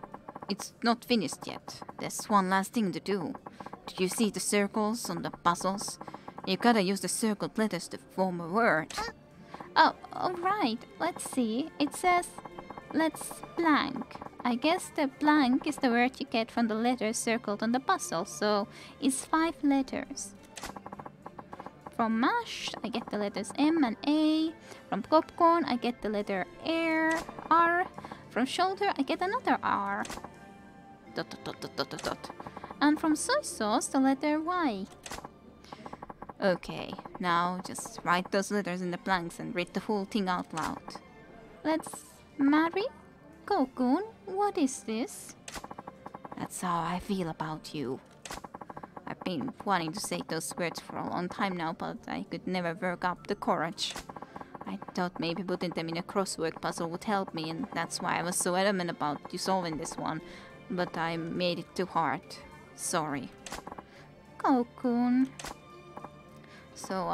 It's not finished yet. There's one last thing to do. Do you see the circles on the puzzles? You gotta use the circled letters to form a word. Oh, alright. Let's see. It says, let's blank. I guess the blank is the word you get from the letters circled on the puzzle, so it's 5 letters. From mash, I get the letters M and A. From popcorn, I get the letter R. From shoulder, I get another R. ... And from soy sauce, the letter Y. Okay, now just write those letters in the blanks and read the whole thing out loud. Let's marry? Kokun, what is this? That's how I feel about you. I've been wanting to say those words for a long time now, but I could never work up the courage. I thought maybe putting them in a crossword puzzle would help me, and that's why I was so adamant about you solving this one. But I made it too hard. Sorry. Kokun. So,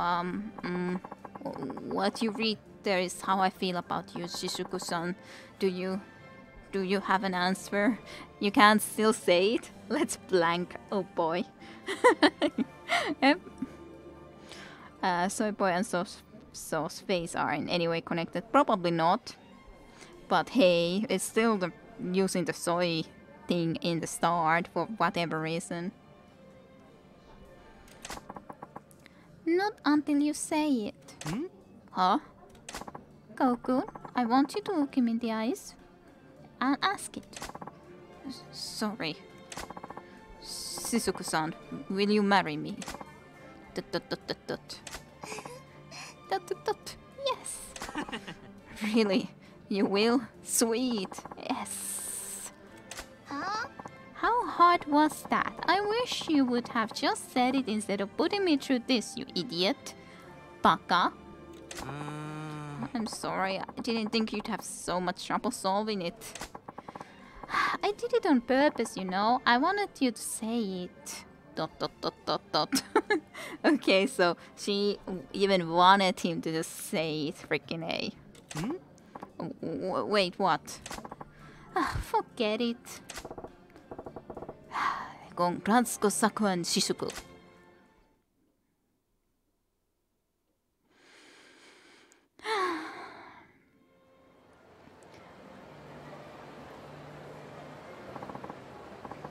what you read there is how I feel about you, Shizuku-san. Do you have an answer? You can't still say it? Let's blank. Oh boy. Yep. Soy boy and sauce face are in any way connected? Probably not. But hey, it's still using the soy thing in the start for whatever reason. Not until you say it. Huh? Goku, I want you to look him in the eyes and ask it. Sorry. Shizuku-san, will you marry me? ... Yes. Really? You will? Sweet. Yes. How hard was that? I wish you would have just said it instead of putting me through this, you idiot. Baka. I'm sorry, I didn't think you'd have so much trouble solving it. I did it on purpose, you know. I wanted you to say it. ... Okay, so she even wanted him to just say it, freaking A. Wait, what? Forget it. Congrats, Kosaku and Shizuku.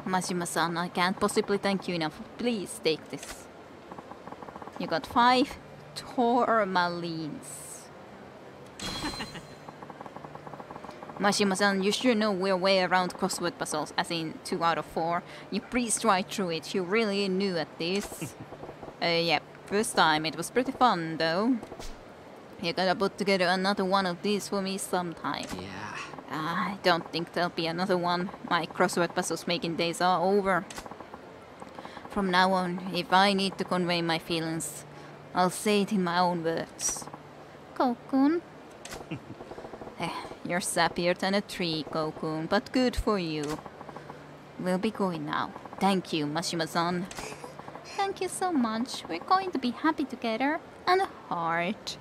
Majima-san, I can't possibly thank you enough. Please take this. You got 5 tourmalines. Majima-san, you sure know we're way around crossword puzzles, as in 2 out of 4. You breezed right through it. You really new at this. Yep, first time. It was pretty fun, though. You gotta put together another one of these for me sometime. Yeah. I don't think there'll be another one. My crossword puzzles making days are over. From now on, if I need to convey my feelings, I'll say it in my own words. Kokun. You're sappier than a tree, Kokun, but good for you. We'll be going now. Thank you, Majima-san. Thank you so much. We're going to be happy together. And a heart.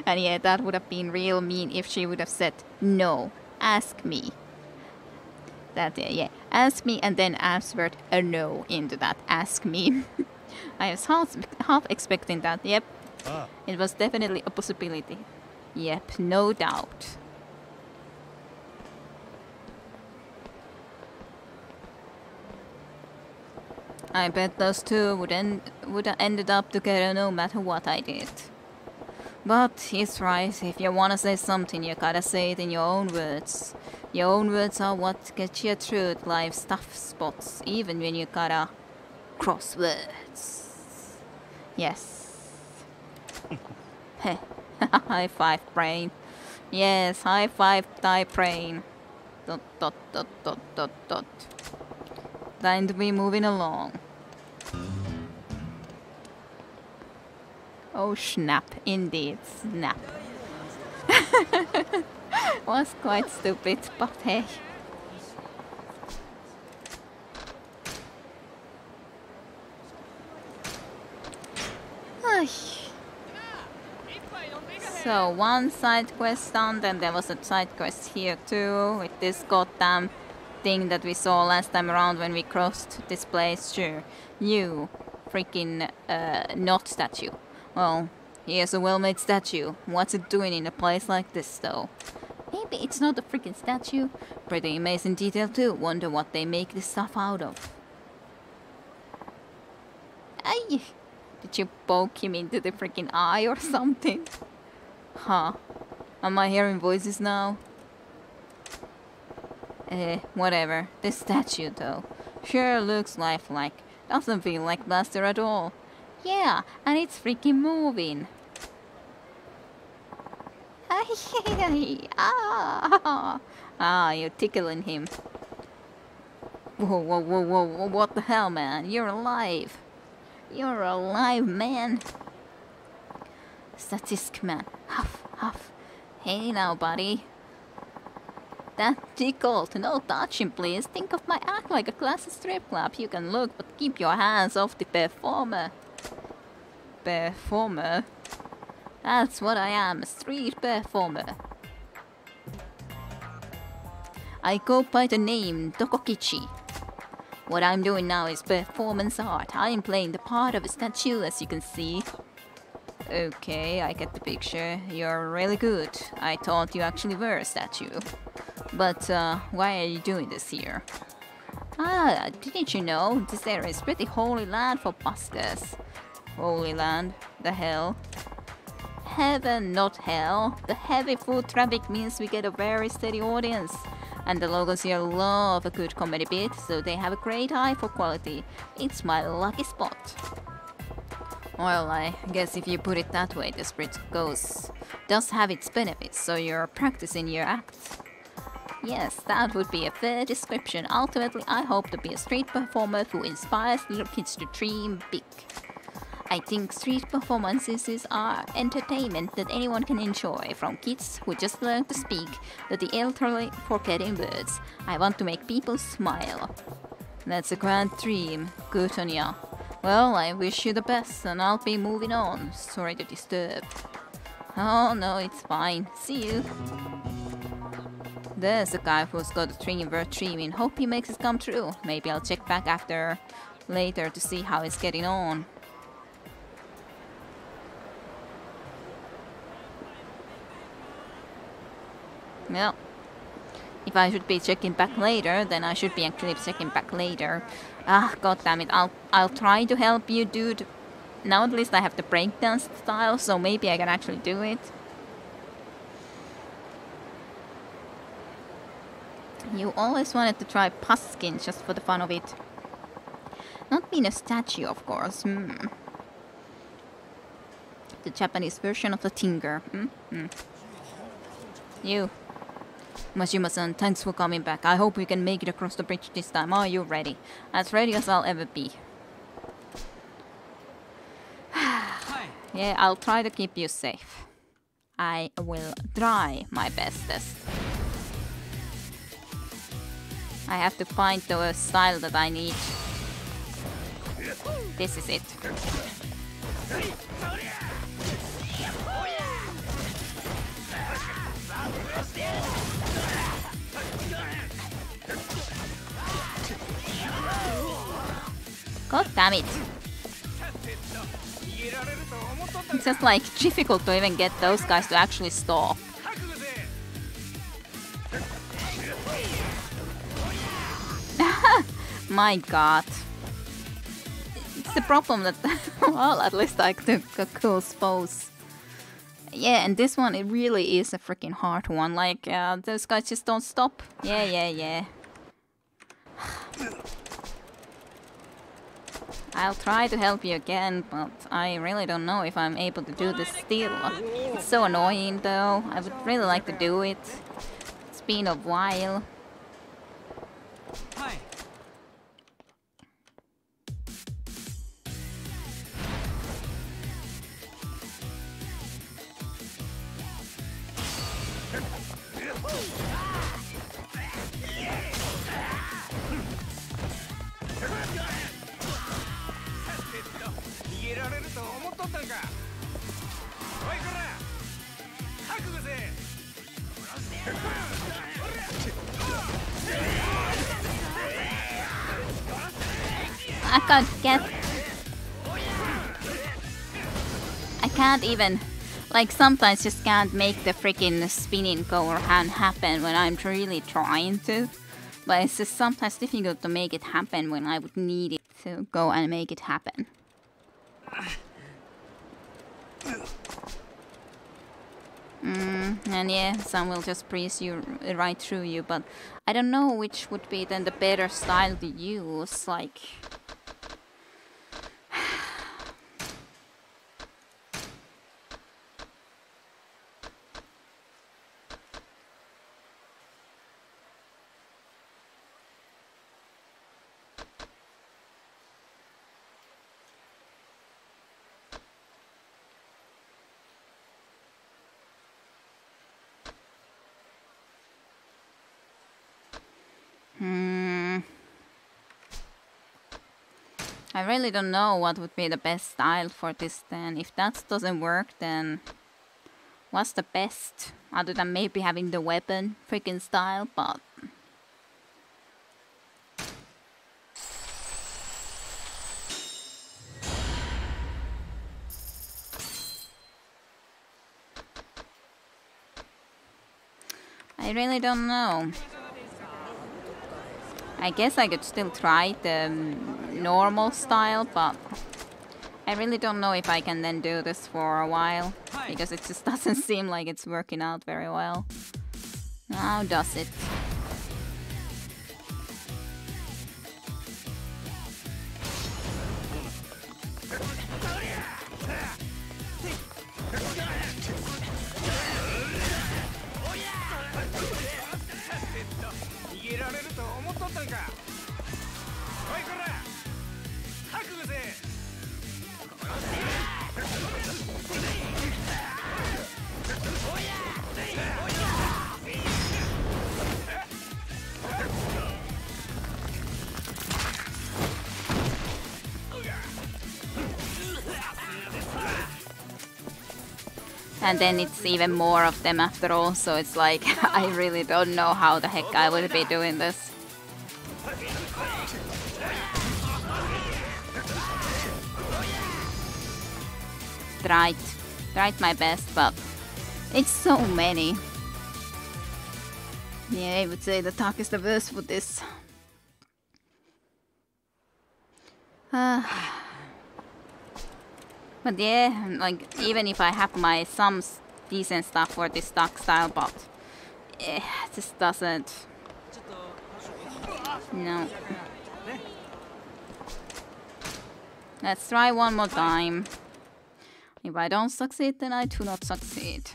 And yeah, that would have been real mean if she would have said, no, ask me. That, yeah, ask me and then answered a no into that, ask me. I was half expecting that, yep. It was definitely a possibility. Yep, no doubt. I bet those two would have ended up together no matter what I did. But he's right, if you wanna say something, you gotta say it in your own words. Your own words are what get you through life's tough spots, even when you gotta cross words. Yes. High five, brain. Yes, high five, thy brain. dot dot dot dot dot dot. Time to be moving along. Oh snap, indeed, snap. Was quite stupid, but hey. Ay. So one side quest done, then there was a side quest here too, with this goddamn thing that we saw last time around when we crossed this place. Sure, you freaking not statue. Well, here's a well-made statue. What's it doing in a place like this though? Maybe it's not a freaking statue. Pretty amazing detail too. Wonder what they make this stuff out of. Ay! Did you poke him into the freaking eye or something? Huh. Am I hearing voices now? Whatever. This statue though. Sure looks lifelike. Doesn't feel like plaster at all. Yeah, and it's freaking moving. Ah, you're tickling him. Whoa, whoa, whoa, whoa, what the hell, man? You're alive. You're alive, man. Statisk man. Huff, huff. Hey now, buddy. That tickled. No touching, please. Think of my act like a classy strip club. You can look, but keep your hands off the performer. Performer? That's what I am, a street performer. I go by the name Tokokichi. What I'm doing now is performance art. I am playing the part of a statue, as you can see. Okay, I get the picture. You're really good. I thought you actually were a statue. But why are you doing this here? Ah, didn't you know? This area is pretty holy land for buskers. Holy land? The hell? Heaven, not hell. The heavy foot traffic means we get a very steady audience. And the locals here love a good comedy bit, so they have a great eye for quality. It's my lucky spot. Well, I guess if you put it that way, the spirit does have its benefits, so you're practicing your act. Yes, that would be a fair description. Ultimately, I hope to be a street performer who inspires little kids to dream big. I think street performances are entertainment that anyone can enjoy, from kids who just learn to speak to the elderly forgetting words. I want to make people smile. That's a grand dream. Good on ya. Well, I wish you the best, and I'll be moving on. Sorry to disturb. Oh no, it's fine. See you. There's a guy who's got a dream worth dreaming. Hope he makes it come true. Maybe I'll check back later to see how he's getting on. Well, if I should be checking back later, then I should be actually checking back later. Ah, goddammit, I'll try to help you, dude. Now at least I have the breakdance style, so maybe I can actually do it. You always wanted to try Puskin just for the fun of it. Not being a statue, of course. The Japanese version of the Tinker. You. Majima-san, thanks for coming back. I hope we can make it across the bridge this time. Are you ready? As ready as I'll ever be. Yeah, I'll try to keep you safe. I will try my bestest. I have to find the style that I need. This is it. God damn it. It's just like difficult to even get those guys to actually stop. My god. It's the problem that, well, at least I took a cool pose. Yeah, and this one, it really is a freaking hard one. Like, those guys just don't stop. Yeah. I'll try to help you again, but I really don't know if I'm able to do this still. It's so annoying though. I would really like to do it. It's been a while. I can't get... I can't even... Like, sometimes just can't make the freaking spinning go around happen when I'm really trying to. But it's just sometimes difficult to make it happen when I would need it to go and make it happen. And yeah, some will just breeze you right through you, but I don't know which would be then the better style to use, like... I really don't know what would be the best style for this then. If that doesn't work, then what's the best? Other than maybe having the weapon freaking style, but... I really don't know. I guess I could still try the normal style, but I really don't know if I can then do this for a while, because it just doesn't seem like it's working out very well. Now does it? And then it's even more of them after all, so it's like, I really don't know how the heck I would be doing this. Tried my best, but it's so many. Yeah, I would say the talk is the worst for this. But yeah, like, even if I have my some decent stuff for this stock style, but it just doesn't. No. Let's try one more time. If I don't succeed, then I do not succeed.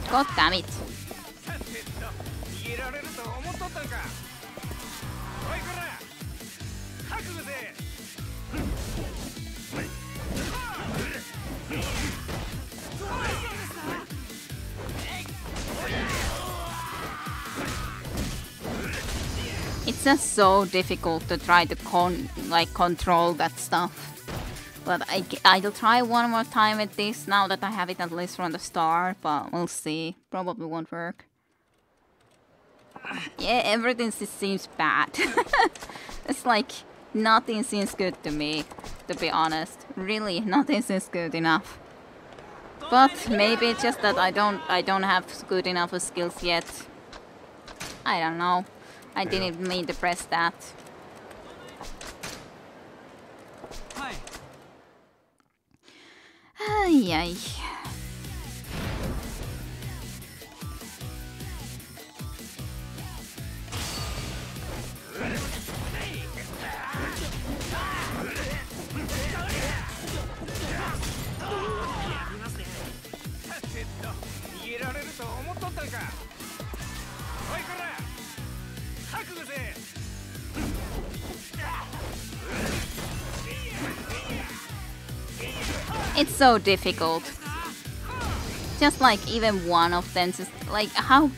God damn it. It's just so difficult to try to control that stuff. But I'll try one more time with this now that I have it at least from the start, but we'll see. Probably won't work. Yeah, everything seems bad. It's like nothing seems good to me, to be honest. Really, nothing seems good enough. But maybe it's just that I don't have good enough skills yet. I don't know. I didn't mean to press that. Ay, ay. It's so difficult. Just like even one of them, just like how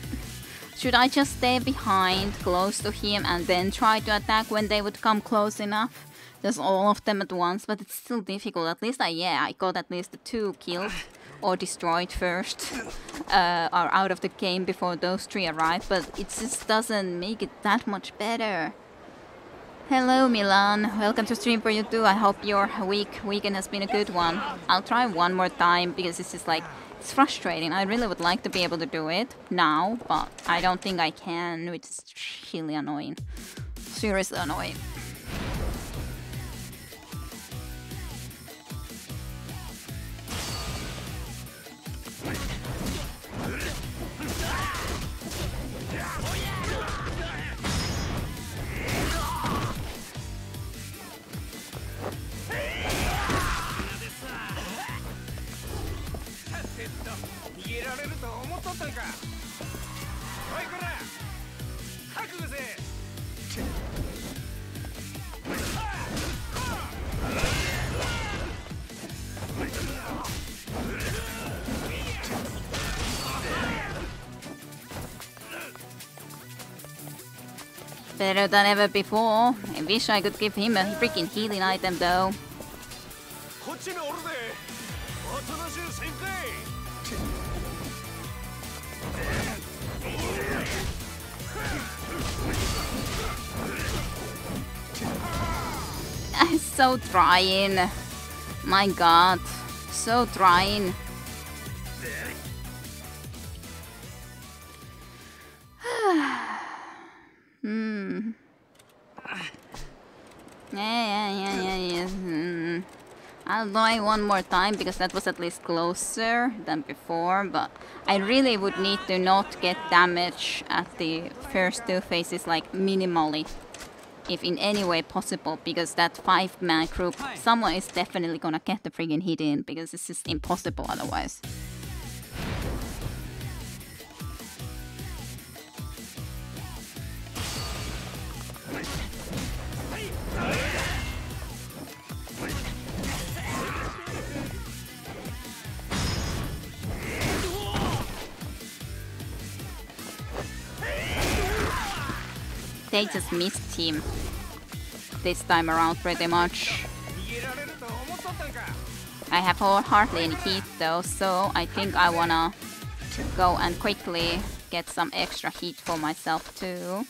should I just stay behind close to him and then try to attack when they would come close enough? Just all of them at once, but it's still difficult. At least I got at least the 2 killed or destroyed first, or out of the game before those 3 arrived, but it just doesn't make it that much better. Hello Milan, welcome to stream for you too. I hope your weekend has been a good one. I'll try one more time because it's just like, it's frustrating. I really would like to be able to do it now, but I don't think I can, which is really annoying. Seriously annoying. Better than ever before. I wish I could give him a freaking healing item though. I'm so trying. My god. So trying. Yeah. I'll try one more time because that was at least closer than before, but I really would need to not get damage at the first 2 phases, like minimally, if in any way possible, because that 5-man group, someone is definitely gonna get the friggin' hit in, because it's just impossible otherwise. They just missed him this time around pretty much. I have hardly any heat though, so I think I wanna go and quickly get some extra heat for myself too.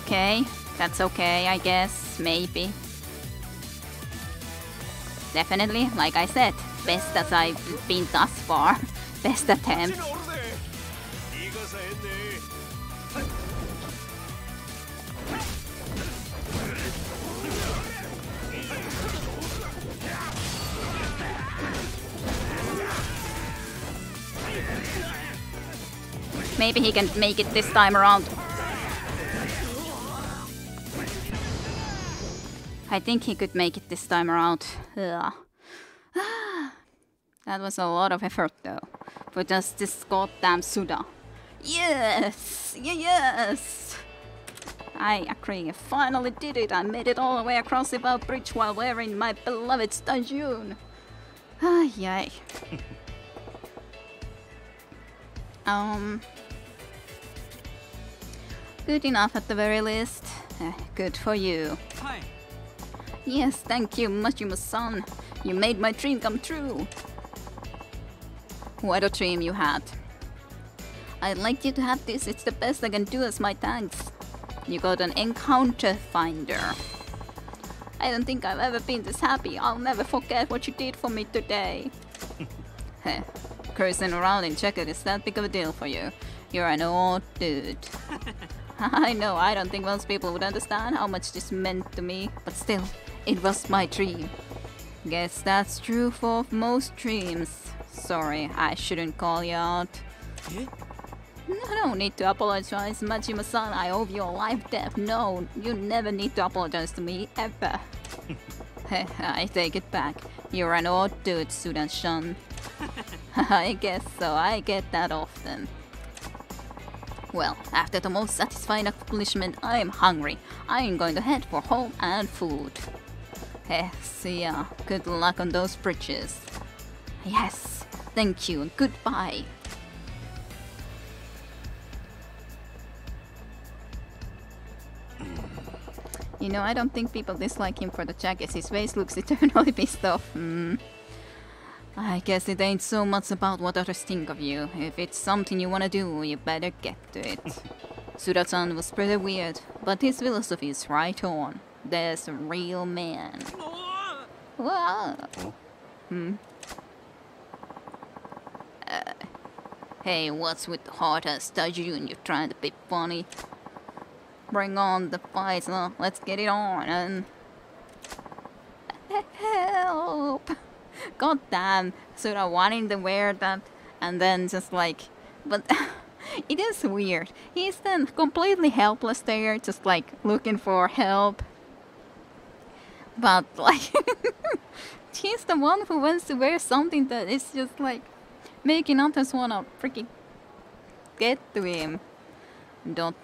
Okay, that's okay, I guess, maybe. Definitely, like I said, best as I've been thus far. Best attempt. Maybe he can make it this time around. I think he could make it this time around. Ugh. That was a lot of effort though. For just this goddamn Suda. Yes! Yes! I agree. I finally did it. I made it all the way across the Bow Bridge while wearing my beloved stajun. Yay. Good enough at the very least. Good for you. Hi. Yes, thank you, Majima-san. You made my dream come true. What a dream you had. I'd like you to have this. It's the best I can do as my thanks. You got an encounter finder. I don't think I've ever been this happy. I'll never forget what you did for me today. Heh. Cruising around in Checkered is that big of a deal for you. You're an old dude. I know, I don't think most people would understand how much this meant to me, but still, it was my dream. Guess that's true for most dreams. Sorry, I shouldn't call you out. Eh? I don't need to apologize, Majima-san. I owe you a life debt. No, you never need to apologize to me, ever. I take it back. You're an odd dude, Sudan-san. I guess so. I get that often. Well, after the most satisfying accomplishment, I am hungry. I am going to head for home and food. See ya. Good luck on those bridges. Yes, thank you and goodbye. You know, I don't think people dislike him for the jacket. His face looks eternally pissed off. I guess it ain't so much about what others think of you. If it's something you wanna do, you better get to it. Suda-san was pretty weird, but his philosophy is right on. There's a real man. Wow. Hey, what's with the hard-ass Tajun? You're trying to be funny. Bring on the fights, huh? Let's get it on and... Help! God damn, Suda wanting to wear that and then just like... But it is weird. He's then completely helpless there, just like looking for help. But like... he's the one who wants to wear something that is just like... making others wanna freaking... get to him. Dot.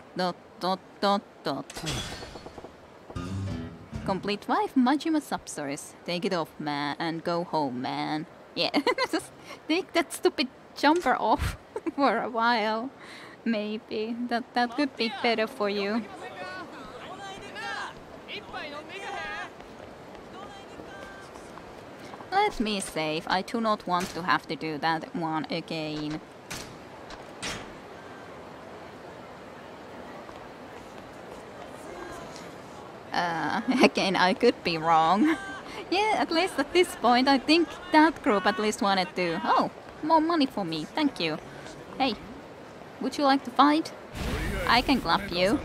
Complete 5 Majima sub-stories. Take it off, man, and go home, man. Yeah, just take that stupid jumper off for a while. Maybe. That could be better for you. Let me save. I do not want to have to do that one again. Again, I could be wrong. Yeah, at least at this point, I think that group at least wanted to... Oh, more money for me, thank you. Hey, would you like to fight? I can clap you.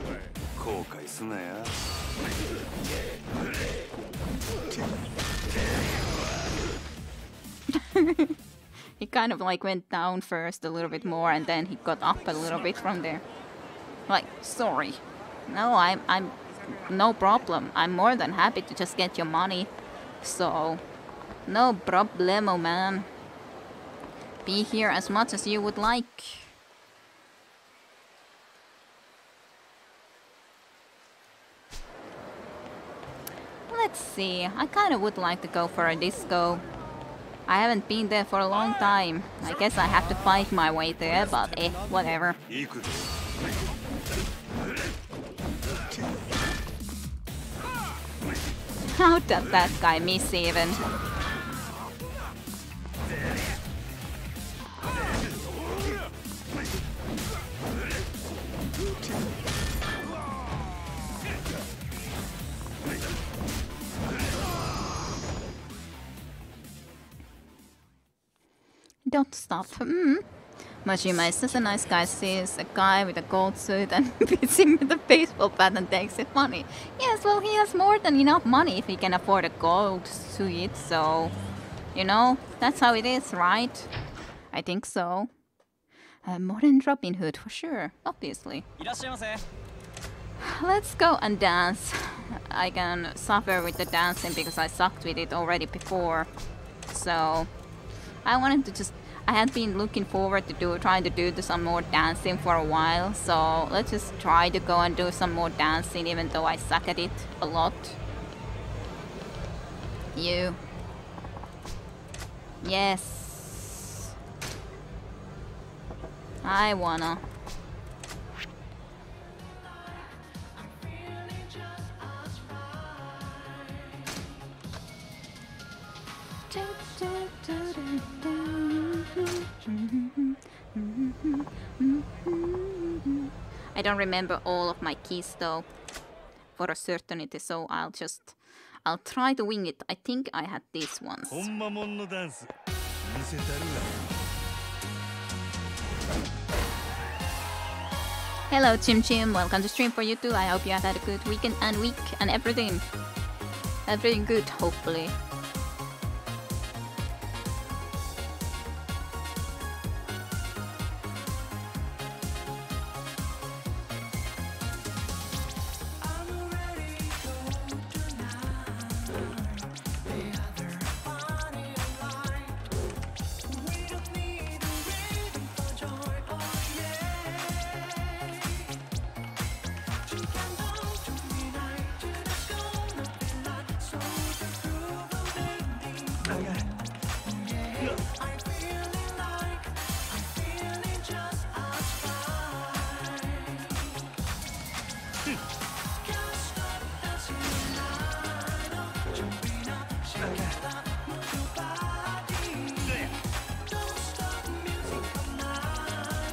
He kind of like went down first a little bit more and then he got up a little bit from there. Like, sorry. No, I'm no problem. I'm more than happy to just get your money. So, no problemo, man. Be here as much as you would like. Let's see. I kind of would like to go for a disco. I haven't been there for a long time. I guess I have to fight my way there, but whatever. How did that guy miss even? Don't stop. Majima is just a nice guy, sees a guy with a gold suit and beats him with a baseball bat and takes his money. Yes, well, he has more than enough money if he can afford a gold suit, so... You know, that's how it is, right? I think so. More than Robin Hood, for sure, obviously. Let's go and dance. I can suffer with the dancing because I sucked with it already before. So... I wanted to just... I had been looking forward to trying to do some more dancing for a while, so let's just try to go and do some more dancing even though I suck at it a lot. You. Yes. I wanna. I don't remember all of my keys though, for a certainty, so I'll try to wing it. I think I had these ones. Hello Chim Chim, welcome to stream for you too. I hope you have had a good weekend and week and everything. Everything good, hopefully.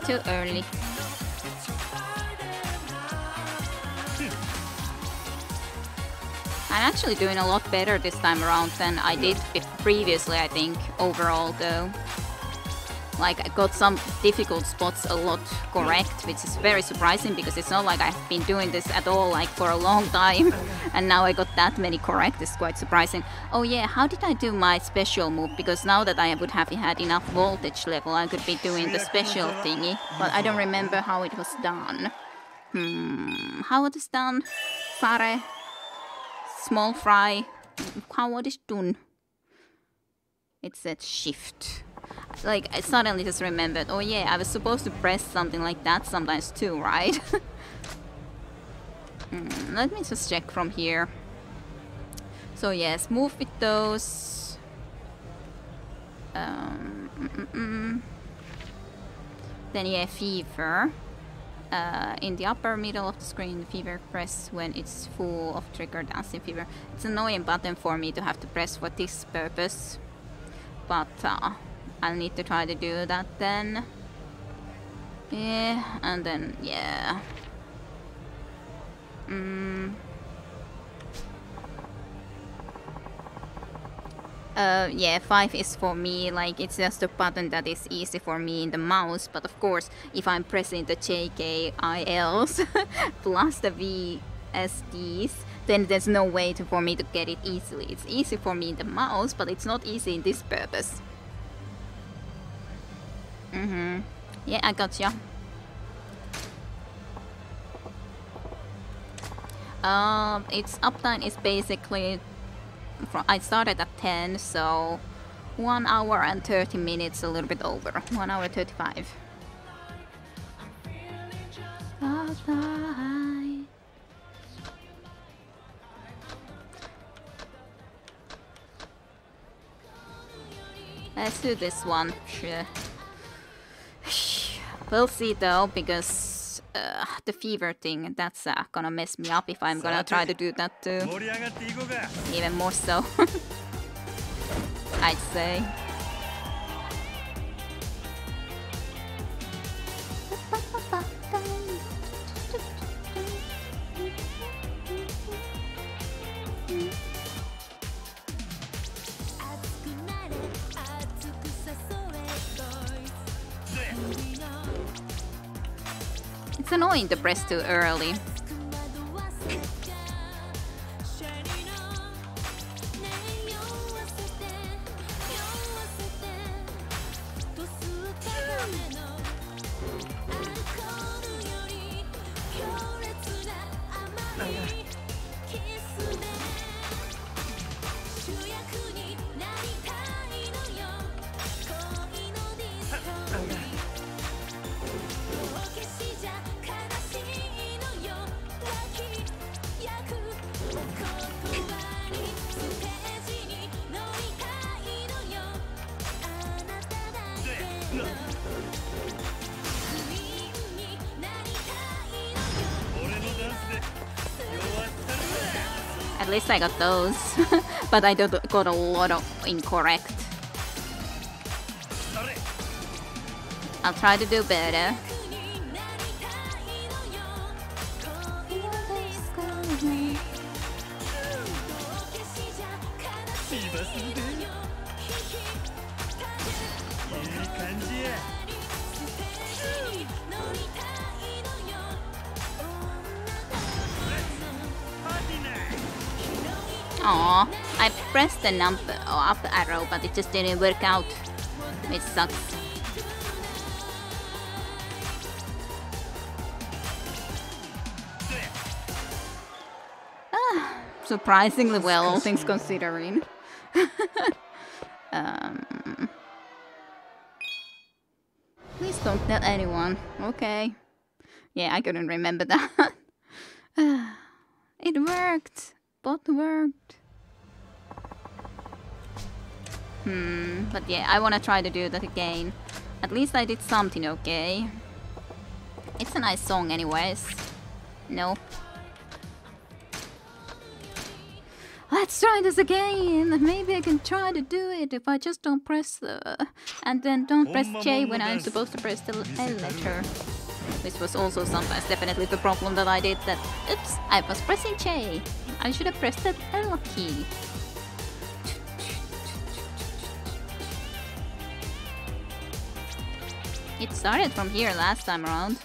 too early. I'm actually doing a lot better this time around than I did previously, I think, overall though. Like, I got some difficult spots a lot correct, which is very surprising because it's not like I've been doing this at all like for a long time. And now I got that many correct, it's quite surprising. Oh yeah, how did I do my special move? Because now that I would have had enough voltage level, I could be doing the special thingy. But I don't remember how it was done. How it is done? Fare? Small fry? How it is done? It said shift. Like, I suddenly just remembered, oh yeah, I was supposed to press something like that sometimes too, right? Let me just check from here. So yes, move with those. Then yeah, fever. In the upper middle of the screen, fever press when it's full of trigger dancing fever. It's an annoying button for me to have to press for this purpose. But I'll need to try to do that then. Yeah, and then, yeah. Yeah, 5 is for me, like, it's just a button that is easy for me in the mouse, but of course, if I'm pressing the JKILs plus the VSDs, then there's no way for me to get it easily. It's easy for me in the mouse, but it's not easy in this purpose. Yeah, I gotcha. Its uptime is basically... I started at 10, so 1 hour and 30 minutes, a little bit over. 1 hour 35. Let's do this one. Sure. We'll see though, because the fever thing, that's gonna mess me up if I'm gonna try to do that too. Even more so, I'd say. It's annoying to press too early. At least I got those, but I got a lot of incorrect. I'll try to do better. Aw, I pressed the number up arrow, but it just didn't work out. It sucks. Surprisingly well, all things considering. Please don't tell anyone. Okay. Yeah, I couldn't remember that. It worked. Bot worked. But yeah, I wanna try to do that again. At least I did something okay. It's a nice song anyways. No. Let's try this again. Maybe I can try to do it if I just don't press the... And then don't press J when I'm supposed to press the L letter. Which was also sometimes definitely the problem that I did that... Oops, I was pressing J. I should have pressed the L key. It started from here last time around.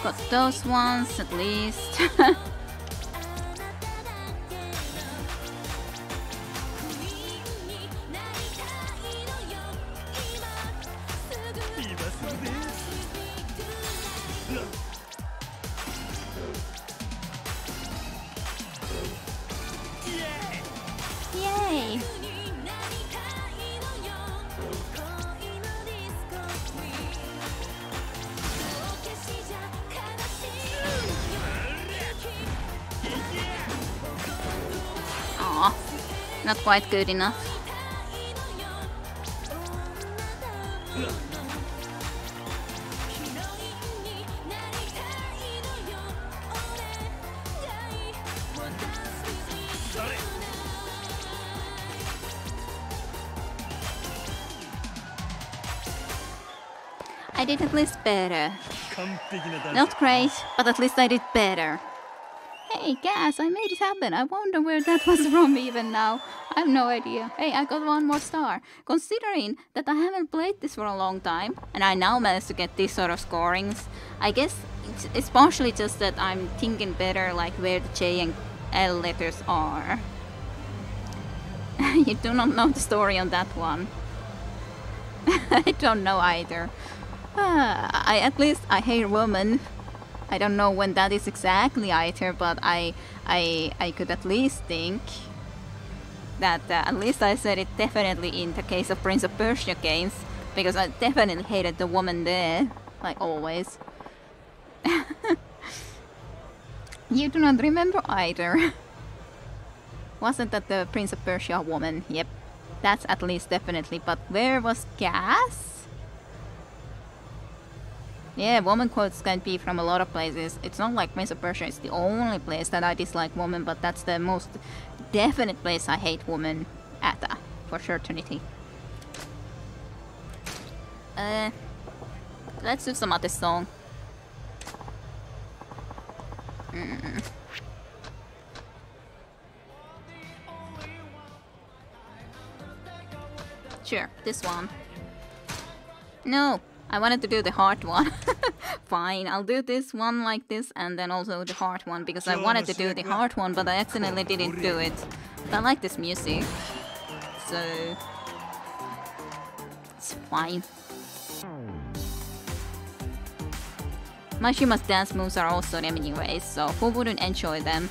Got those ones at least. Yay! Aw, not quite good enough. I did at least better. Not great, but at least I did better. Hey, Gas, I made it happen. I wonder where that was from even now. I have no idea. Hey, I got one more star. Considering that I haven't played this for a long time, and I now managed to get these sort of scorings, I guess it's partially just that I'm thinking better like where the J and L letters are. You do not know the story on that one. I don't know either. At least I hear woman. I don't know when that is exactly either, but I could at least think that at least I said it definitely in the case of Prince of Persia games, because I definitely hated the woman there, like always. You do not remember either. Wasn't that the Prince of Persia woman? Yep, that's at least definitely, but where was Gas? Yeah, woman quotes can be from a lot of places. It's not like Prince of Persia is the only place that I dislike woman, but that's the most definite place I hate woman at, for certainty. Let's do some other song. Sure, this one. No! I wanted to do the hard one. Fine, I'll do this one like this and then also the hard one because I wanted to do the hard one but I accidentally didn't do it. But I like this music, so it's fine. Majima's dance moves are also anyways, so who wouldn't enjoy them?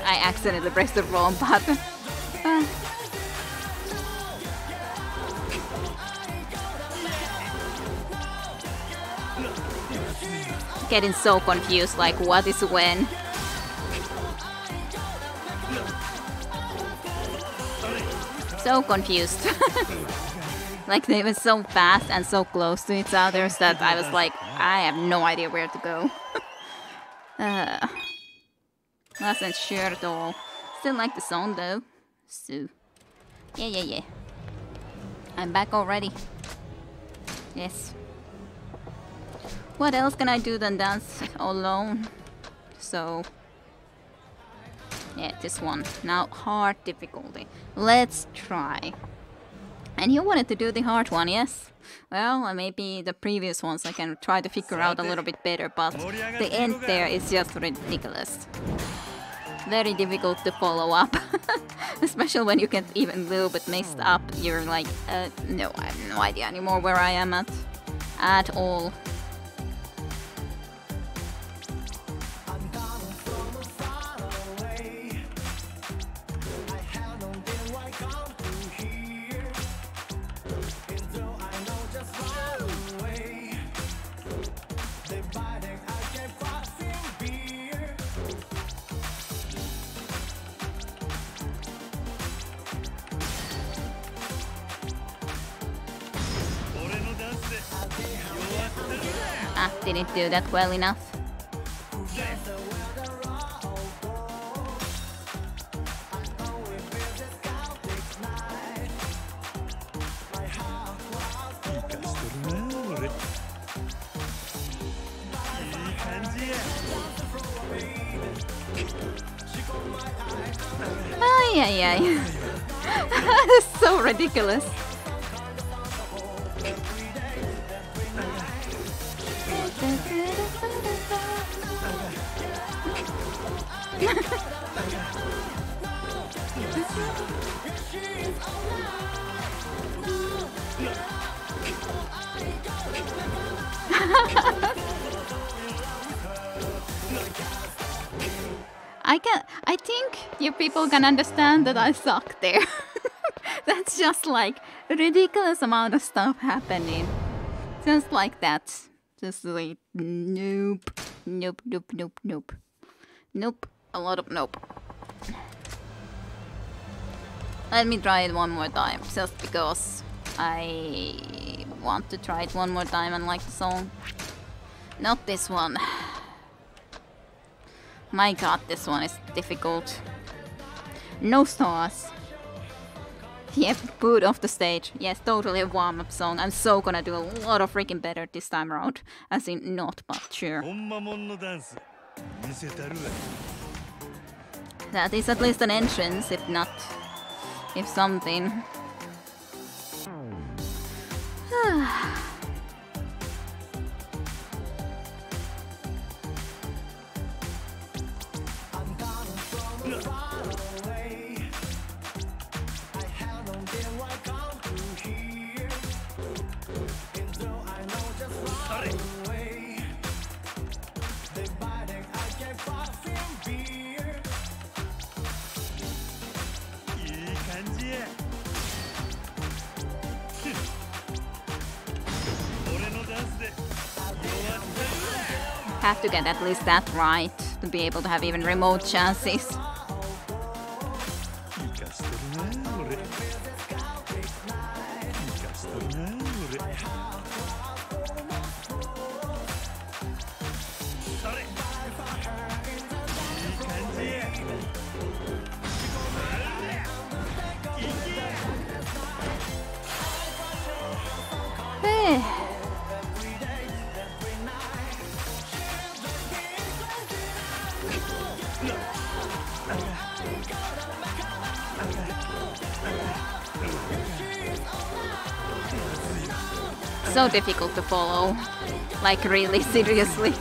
I accidentally pressed the wrong button. getting so confused, like what is when. So confused. Like they were so fast and so close to each other that I was like, I have no idea where to go. Wasn't sure at all. Still like the song though. So, yeah. I'm back already. Yes. What else can I do than dance alone? So, yeah, this one. Now, hard difficulty. Let's try. And you wanted to do the hard one, yes? Well, maybe the previous ones I can try to figure out a little bit better, but the end there is just ridiculous. Very difficult to follow up. Especially when you get even a little bit mixed up. You're like, no, I have no idea anymore where I am at all. Didn't do that well enough. Ay. That's so ridiculous. I think you people can understand that I suck there. That's just like a ridiculous amount of stuff happening. Just like that. Just like nope. Nope. A lot of nope. Let me try it one more time, just because I want to try it one more time and like the song. Not this one. My god, this one is difficult. No stars. Yep, boot off the stage. Yes, totally a warm-up song. I'm so gonna do a lot of freaking better this time around. As in, not, but sure. That is at least an entrance, if not... if something. Have to get at least that right to be able to have even remote chances. So difficult to follow, like really seriously.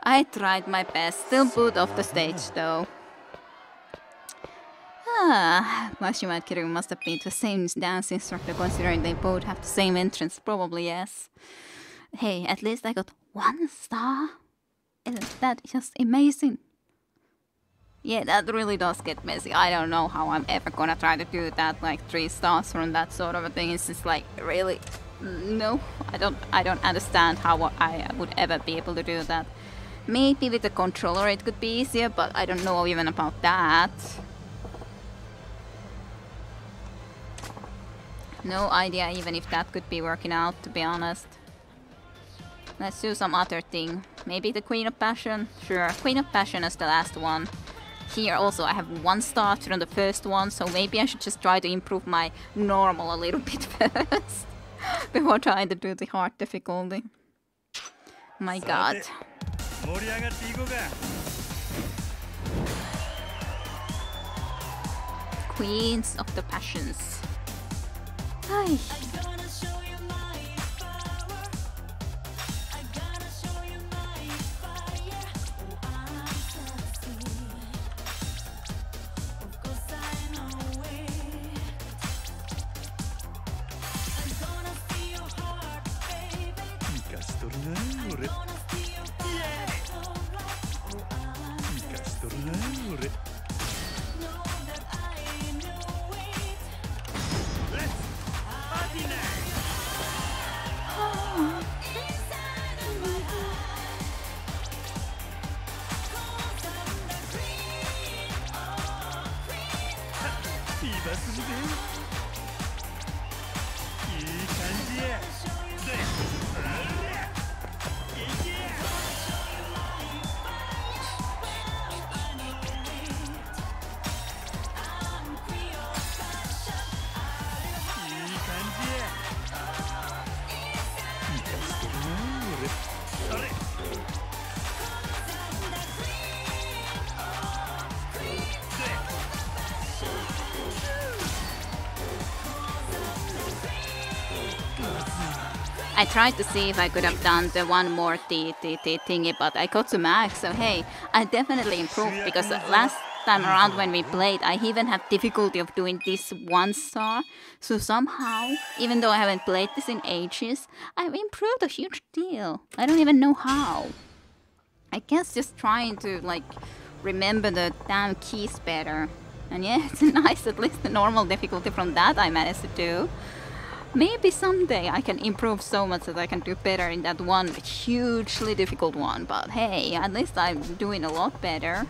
I tried my best, still boot off the stage though. Majima and Kiryu must have been the same dance instructor considering they both have the same entrance, probably yes. Hey, at least I got 1 star. Isn't that just amazing? Yeah, that really does get messy. I don't know how I'm ever gonna try to do that, like 3 stars from that sort of a thing. It's just like, really? No, I don't understand how I would ever be able to do that. Maybe with the controller it could be easier, but I don't know even about that. No idea even if that could be working out, to be honest. Let's do some other thing. Maybe the Queen of Passion? Sure, Queen of Passion is the last one. Here also I have 1 star from the first one, so maybe I should just try to improve my normal a little bit first. Before trying to do the hard difficulty. My god. Queens of the Passions. Ay. I tried to see if I could have done the one more thingy, but I got to max, so hey, I definitely improved, because last time around when we played, I even had difficulty of doing this 1 star, so somehow, even though I haven't played this in ages, I've improved a huge deal. I don't even know how. I guess just trying to, like, remember the damn keys better. And yeah, it's nice, at least the normal difficulty from that I managed to do. Maybe someday I can improve so much that I can do better in that one hugely difficult one, but hey, at least I'm doing a lot better.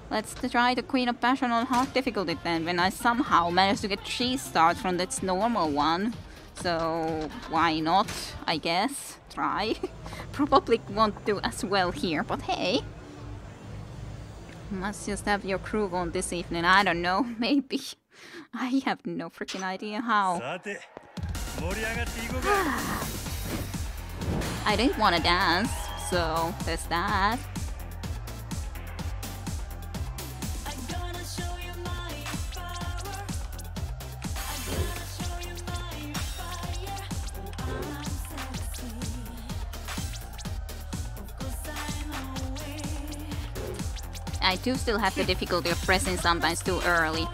Let's try the Queen of Passion on hard difficulty then, when I somehow managed to get 3 stars from its normal one. So why not, I guess, try. Probably won't do as well here, but hey. Must just have your crew on this evening, I don't know, maybe. I have no freaking idea how. I didn't want to dance, so there's that. I do still have the difficulty of pressing sometimes too early.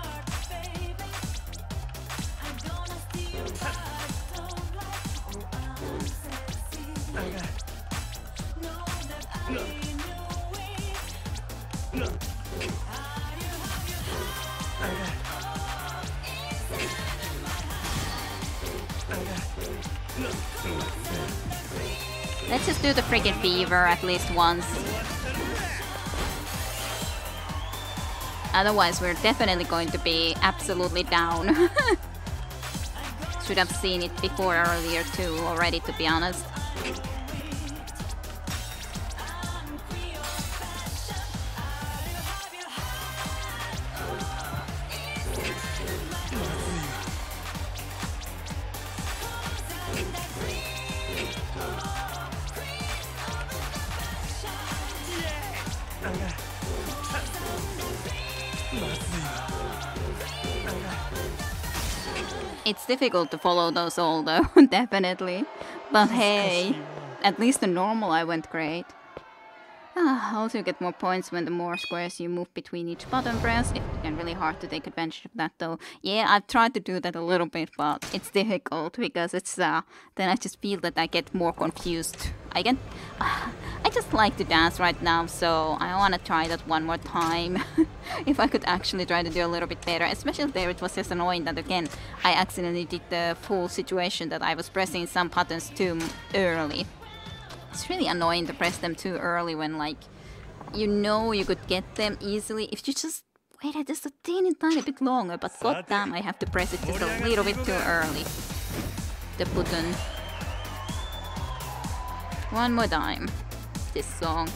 Let's just do the freaking fever at least once. Otherwise we're definitely going to be absolutely down. Should have seen it before earlier too already, to be honest. It's difficult to follow those all though, definitely. But hey, at least the normal I went great. Also, you get more points when the more squares you move between each button press. It's been really hard to take advantage of that, though. Yeah, I've tried to do that a little bit, but it's difficult because it's then I just feel that I get more confused. I just like to dance right now, so I want to try that one more time. If I could actually try to do a little bit better, especially there, it was just annoying that again I accidentally did the full situation that I was pressing some buttons too early. It's really annoying to press them too early when, like, you know you could get them easily if you just waited just a teeny tiny bit longer, but goddamn, I have to press it just a little bit too early. The button. One more time. This song.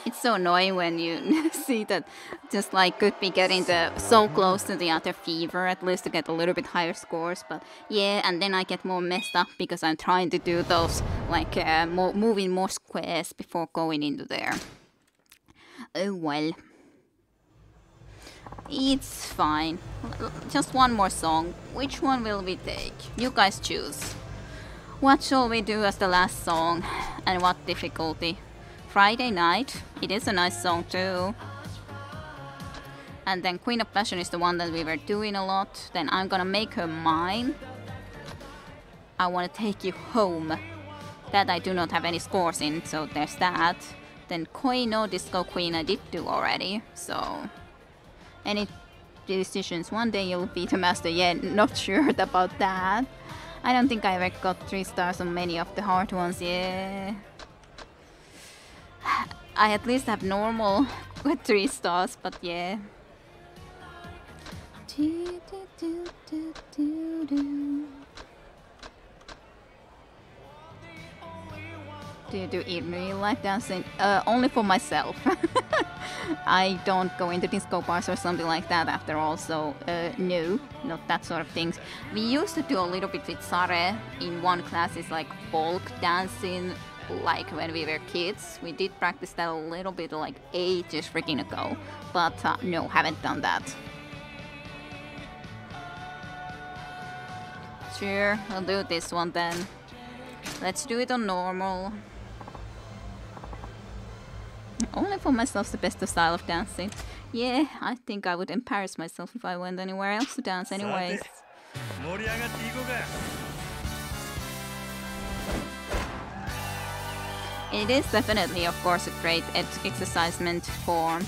It's so annoying when you see that just like could be getting so close to the other fever at least to get a little bit higher scores, but yeah, and then I get more messed up because I'm trying to do those like moving more squares before going into there. Oh well. It's fine. Just one more song. Which one will we take? You guys choose. What shall we do as the last song? And what difficulty? Friday Night. It is a nice song too. And then Queen of Passion is the one that we were doing a lot. Then I'm gonna make her mine. I wanna take you home. That I do not have any scores in, so there's that. Then Koi no Disco Queen I did do already, so... Any decisions? One day you'll be the master. Yeah, not sure about that. I don't think I ever got 3 stars on many of the hard ones, yeah. I at least have normal with 3 stars, but yeah. Do you do in real life dancing? Only for myself. I don't go into disco bars or something like that after all, so no, not that sort of things. We used to do a little bit with Sare in one class, it's like folk dancing, like when we were kids. We did practice that a little bit like ages freaking ago, but no, haven't done that. Sure, I'll do this one then. Let's do it on normal. Only for myself's the best style of dancing. Yeah, I think I would embarrass myself if I went anywhere else to dance anyways. It is definitely, of course, a great exercisement form.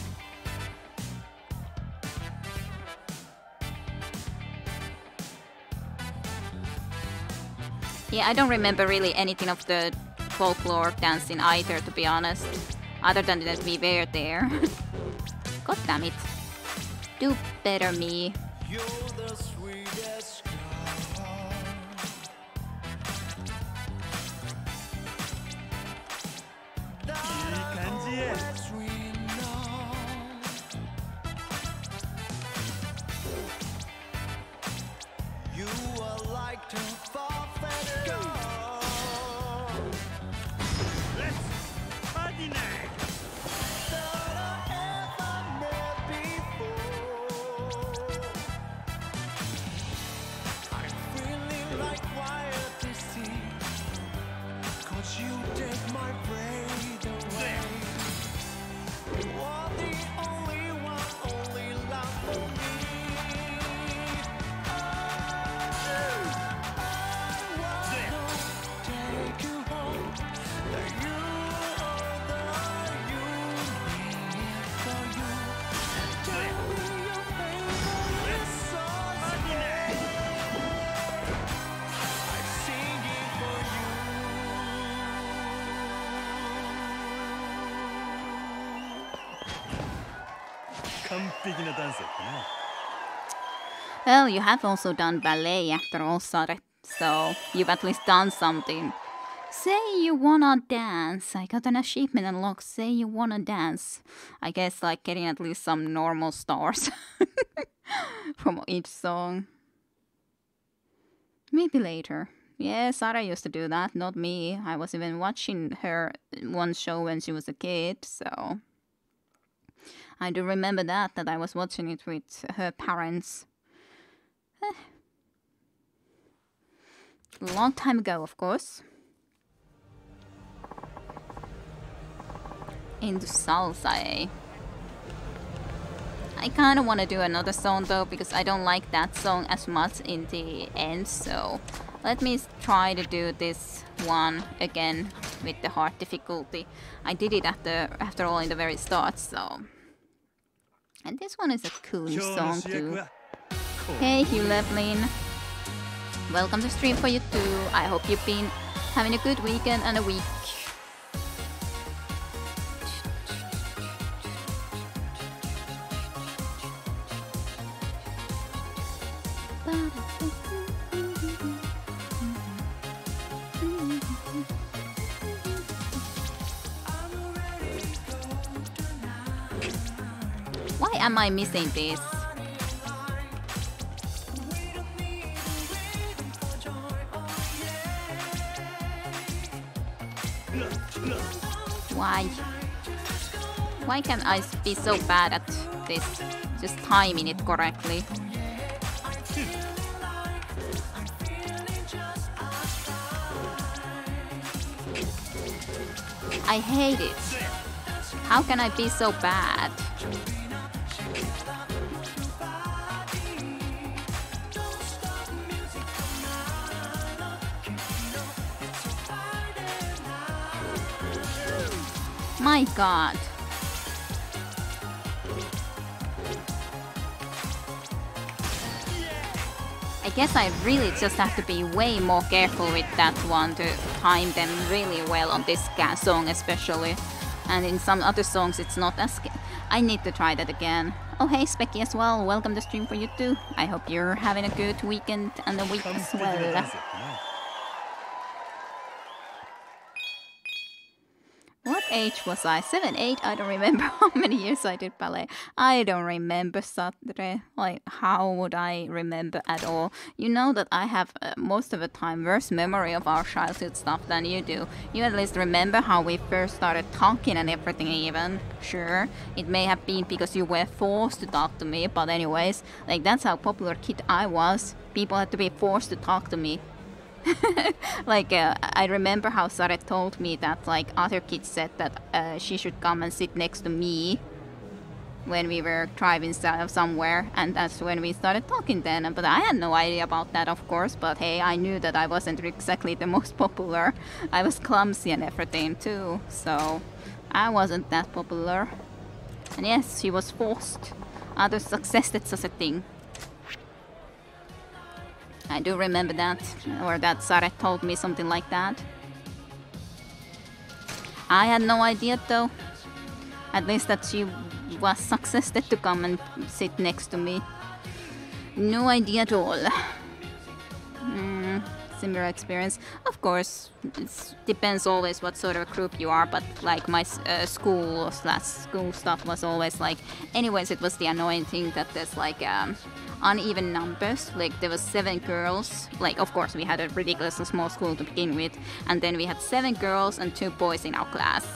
Yeah, I don't remember really anything of the folklore dancing either, to be honest. Other than that we were there. God damn it. Do better, me. You're the sweetest you are like to perfect girl. Let's party night. I'm feeling like wired to see. Well, you have also done ballet after all, Sare, so you've at least done something. Say you wanna dance. I got an achievement unlocked. Say you wanna dance. I guess like getting at least some normal stars from each song. Maybe later. Yeah, Sarah used to do that, not me. I was even watching her one show when she was a kid, so I do remember that I was watching it with her parents. A long time ago, of course. Into salsa, eh? I kind of want to do another song though, because I don't like that song as much in the end, so let me try to do this one again with the hard difficulty. I did it after all in the very start, so... And this one is a cool song too. Hey Hugh Levlin, welcome to stream for you too. I hope you've been having a good weekend and a week. Why am I missing this? Why? Why can't I be so bad at this? Just timing it correctly. I hate it. How can I be so bad? My god. I guess I really just have to be way more careful with that one to time them really well on this song especially. And in some other songs it's not as... I need to try that again. Oh hey Specky as well, welcome to stream for you too. I hope you're having a good weekend and a week as well. What age was I? 7, 8? I don't remember how many years I did ballet. I don't remember, Satre. Like, how would I remember at all? You know that I have most of the time worse memory of our childhood stuff than you do. You at least remember how we first started talking and everything even. Sure, it may have been because you were forced to talk to me, but anyways, like that's how popular kid I was. People had to be forced to talk to me. Like I remember how Sare told me that like other kids said that she should come and sit next to me when we were driving somewhere, and that's when we started talking then. But I had no idea about that, of course, but hey, I knew that I wasn't exactly the most popular. I was clumsy and everything too, so I wasn't that popular. And yes, she was forced. Others suggested such a thing. I do remember that, or that Sare told me something like that. I had no idea though. At least that she was suggested to come and sit next to me. No idea at all. Similar experience. Of course, it depends always what sort of group you are, but like my school stuff was always like... Anyways, it was the annoying thing that there's like uneven numbers. Like there was 7 girls. Like of course we had a ridiculously small school to begin with, and then we had 7 girls and 2 boys in our class.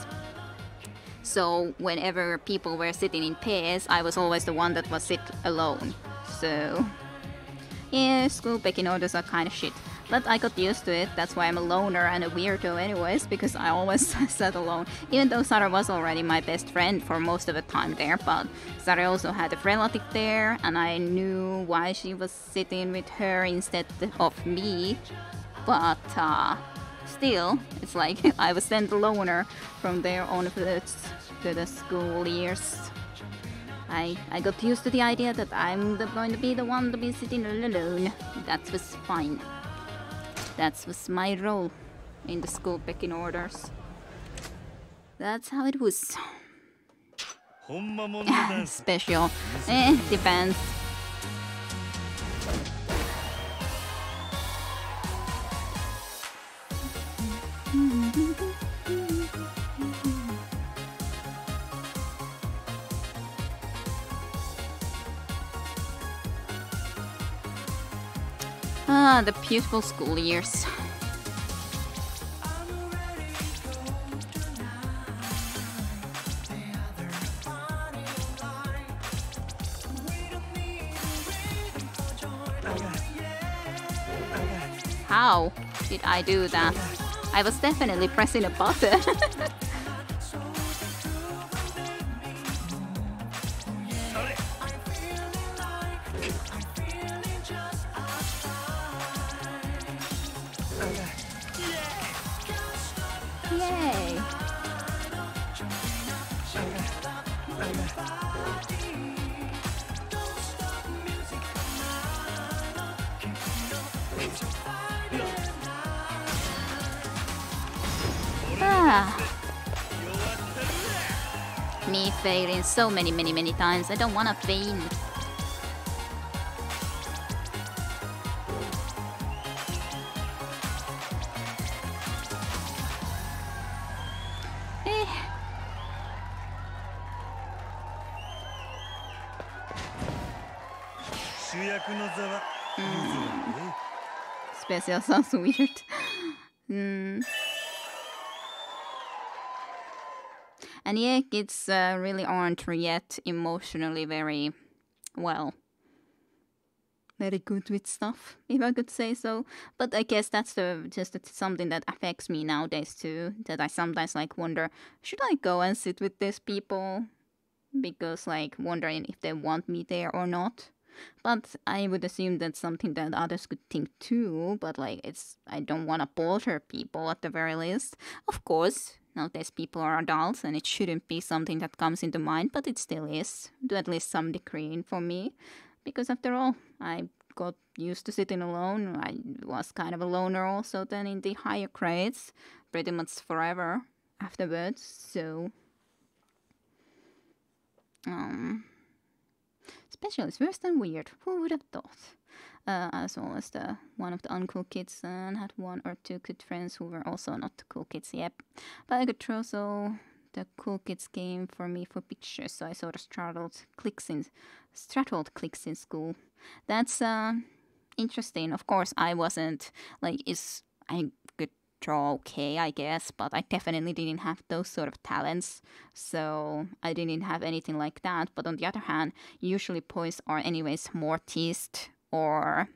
So whenever people were sitting in pairs, I was always the one that was sit alone. So yeah, school pecking orders are kind of shit. But I got used to it. That's why I'm a loner and a weirdo anyways, because I always sat alone. Even though Sara was already my best friend for most of the time there, but Sara also had a relative there, and I knew why she was sitting with her instead of me. But still, it's like I was then the loner from there on to the school years. I got used to the idea that I'm going to be the one to be sitting alone. That was fine. That was my role in the school pecking orders. That's how it was. Special. Depends. Ah, the beautiful school years. How did I do that? I was definitely pressing a button. Yay! Me failing so many times. I don't wanna faint. Special sounds weird. And yeah, kids really aren't yet emotionally very good with stuff, if I could say so. But I guess that's just something that affects me nowadays too. That I sometimes wonder, should I go and sit with these people? Because wondering if they want me there or not. But I would assume that's something that others could think too. But I don't want to bother people at the very least. Of course, nowadays people are adults and it shouldn't be something that comes into mind, but it still is, to at least some degree for me. Because after all, I got used to sitting alone. I was kind of a loner also then in the higher grades, pretty much forever afterwards. So, specialist, worse than weird. Who would have thought? I was always one of the uncool kids and had one or two good friends who were also not the cool kids. Yep, but I could throw so the cool kids came for me for pictures, so I sort of straddled cliques in school. That's interesting. Of course, I wasn't I could draw okay, I guess, but I definitely didn't have those sort of talents, so I didn't have anything like that. But on the other hand, usually boys are anyways more teased or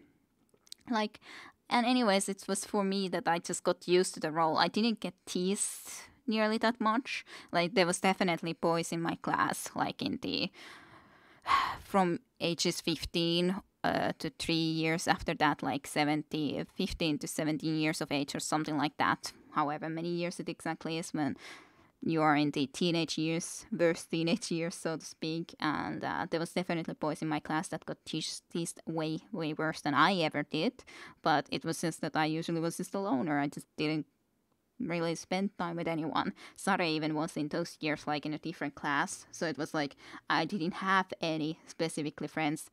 and anyways, it was for me that I just got used to the role. I didn't get teased nearly that much. There was definitely boys in my class, in the from ages 15 to 3 years after that, 15 to 17 years of age or something like that. However many years it exactly is when you are in the teenage years, worst teenage years, so to speak. And there was definitely boys in my class that got teased way worse than I ever did. But it was just that I usually was just a loner. I just didn't really spend time with anyone. Sare even was in those years in a different class, so it was I didn't have any specifically friends.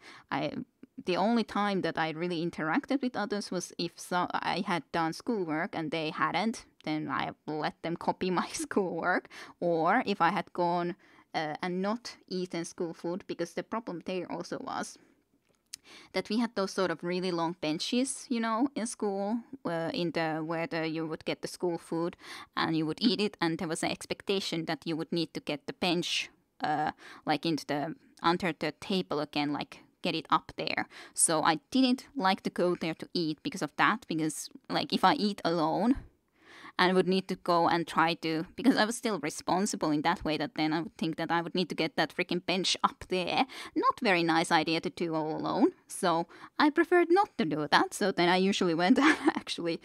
The only time that I really interacted with others was if I had done schoolwork and they hadn't, then I let them copy my schoolwork, or if I had gone and not eaten school food, because the problem there also was that we had those sort of really long benches, in school, where you would get the school food and you would eat it, and there was an expectation that you would need to get the bench, into under the table again, get it up there. So I didn't like to go there to eat because of that, because if I eat alone and would need to go and try to, because I was still responsible in that way, that then I would think that I would need to get that freaking bench up there. Not very nice idea to do all alone. So I preferred not to do that. So then I usually went and actually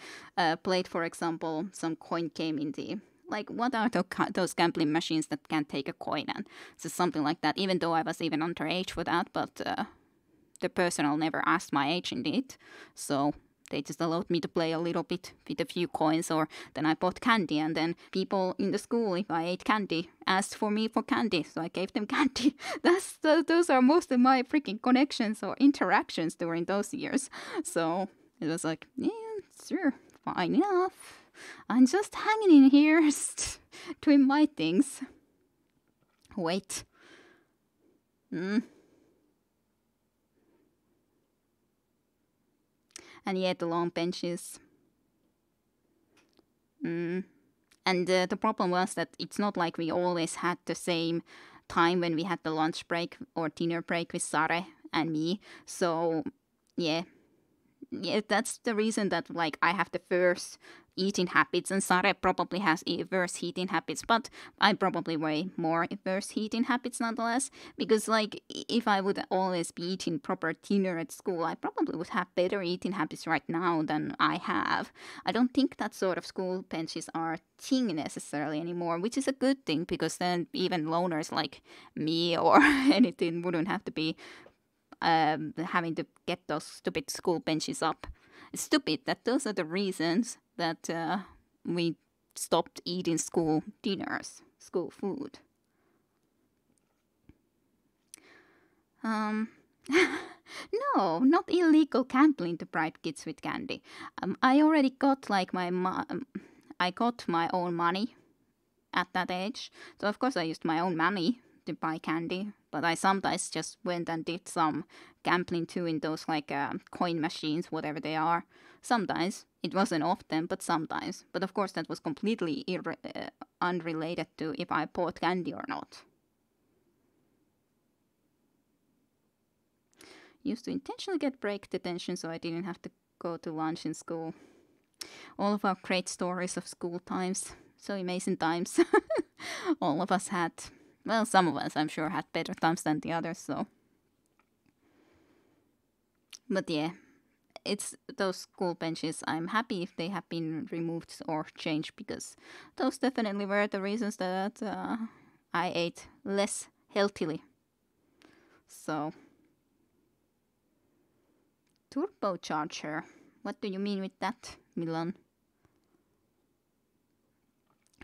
played, for example, some coin game in the, what are those gambling machines that can take a coin, and so something like that, even though I was even underage for that, but the personnel never asked my age indeed. So They just allowed me to play a little bit with a few coins, or then I bought candy, and then people in the school, if I ate candy, asked for me for candy, so I gave them candy. Those are most of my freaking connections or interactions during those years. So it was like, yeah, sure, fine enough. I'm just hanging in here, doing my things. Wait. And yeah, the long benches. And the problem was that it's not like we always had the same time when we had the lunch break or dinner break with Sare and me. So yeah, that's the reason that like I have the worst eating habits, and Sare probably has worse eating habits, but I probably way more worse eating habits nonetheless, because like if I would always be eating proper dinner at school, I probably would have better eating habits right now than I have. I don't think that sort of school benches are a thing necessarily anymore, which is a good thing, because then even loners like me or anything wouldn't have to be having to get those stupid school benches up. It's stupid that those are the reasons that we stopped eating school dinners, school food. No, not illegal gambling to bribe kids with candy. I already got like I got my own money at that age, so of course I used my own money to buy candy, but I sometimes just went and did some gambling too in those like coin machines, whatever they are. Sometimes. It wasn't often, but sometimes. But of course that was completely unrelated to if I bought candy or not. Used to intentionally get break detention so I didn't have to go to lunch in school. All of our great stories of school times. So amazing times. All of us had... Well, some of us, I'm sure, had better times than the others, so... But yeah, it's those school benches. I'm happy if they have been removed or changed, because those definitely were the reasons that I ate less healthily. So... Turbocharger. What do you mean with that, Milan?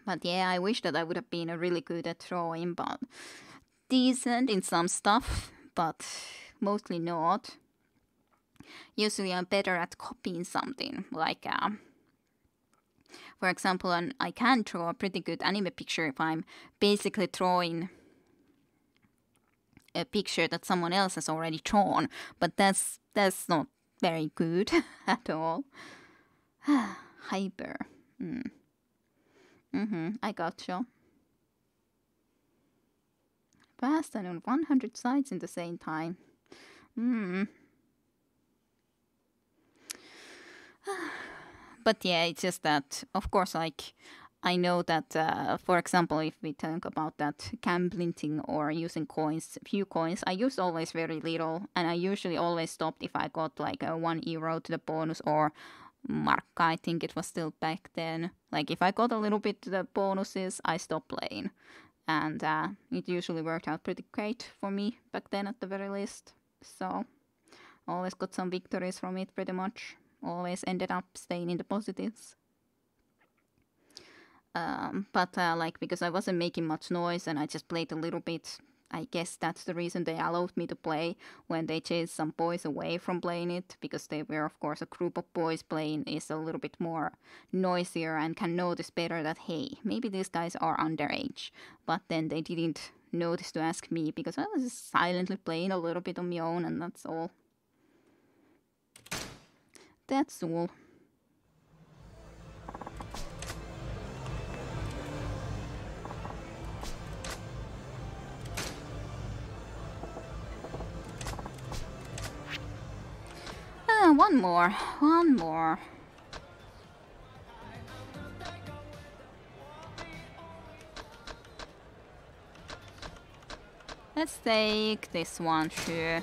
But yeah, I wish that I would have been really good at drawing, but decent in some stuff, but mostly not. Usually I'm better at copying something, like, for example, I can draw a pretty good anime picture if I'm basically drawing a picture that someone else has already drawn, but that's not very good at all. Hyper. I gotcha. Fast and on 100 sides in the same time. But yeah, it's just that, of course, like, I know that, for example, if we talk about that gambling thing or using coins, few coins, I use always very little, and I usually always stopped if I got like a €1 to the bonus, or markka, I think it was still back then. Like if I got a little bit to the bonuses, I stopped playing. And it usually worked out pretty great for me back then at the very least. So always got some victories from it pretty much. Always ended up staying in the positives. But like, because I wasn't making much noise and I just played a little bit, I guess that's the reason they allowed me to play when they chased some boys away from playing it, because they were, of course, a group of boys playing is a little bit more noisier and can notice better that, hey, maybe these guys are underage. But then they didn't notice to ask me, because I was silently playing a little bit on my own, and that's all. That's all. One more. Let's take this one, sure.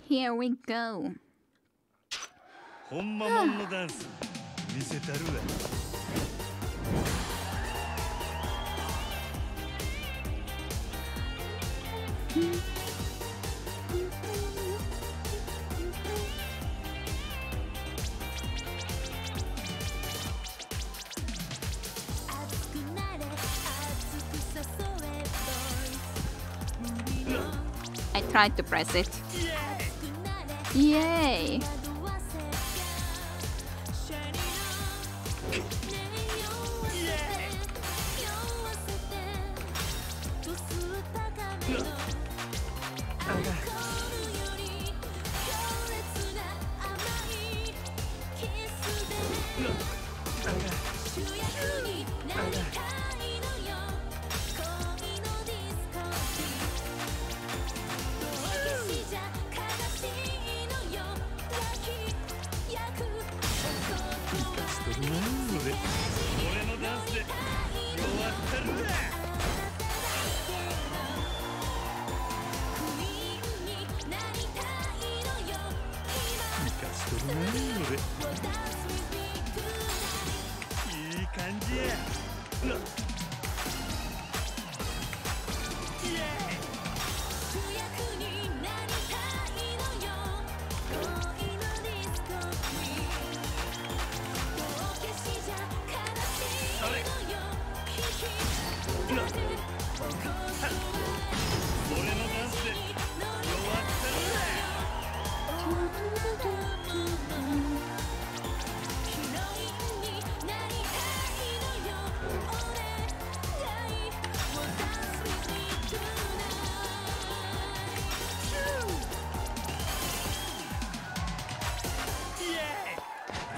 Here we go. I tried to press it. Yay!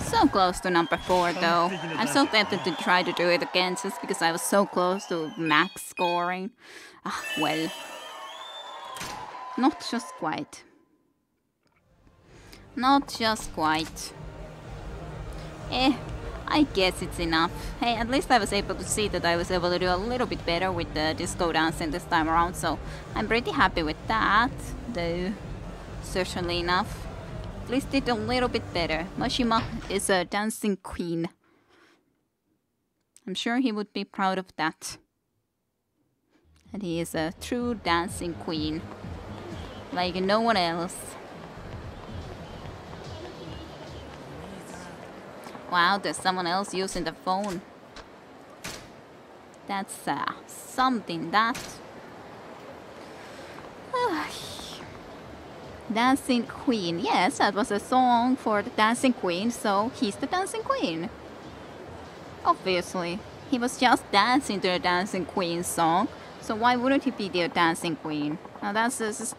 So close to number 4 though. I'm so tempted to try to do it again just because I was so close to max scoring. Ah, well. Not just quite. Not just quite. I guess it's enough. Hey, at least I was able to see that I was able to do a little bit better with the disco dancing this time around, so I'm pretty happy with that, though. Certainly enough. At least did a little bit better. Majima is a dancing queen. I'm sure he would be proud of that. And he is a true dancing queen. Like no one else. Wow, there's someone else using the phone. That's something that... Dancing Queen. Yes, that was a song for the Dancing Queen, so he's the Dancing Queen. Obviously. He was just dancing to the Dancing Queen song, so why wouldn't he be the Dancing Queen? Now that's just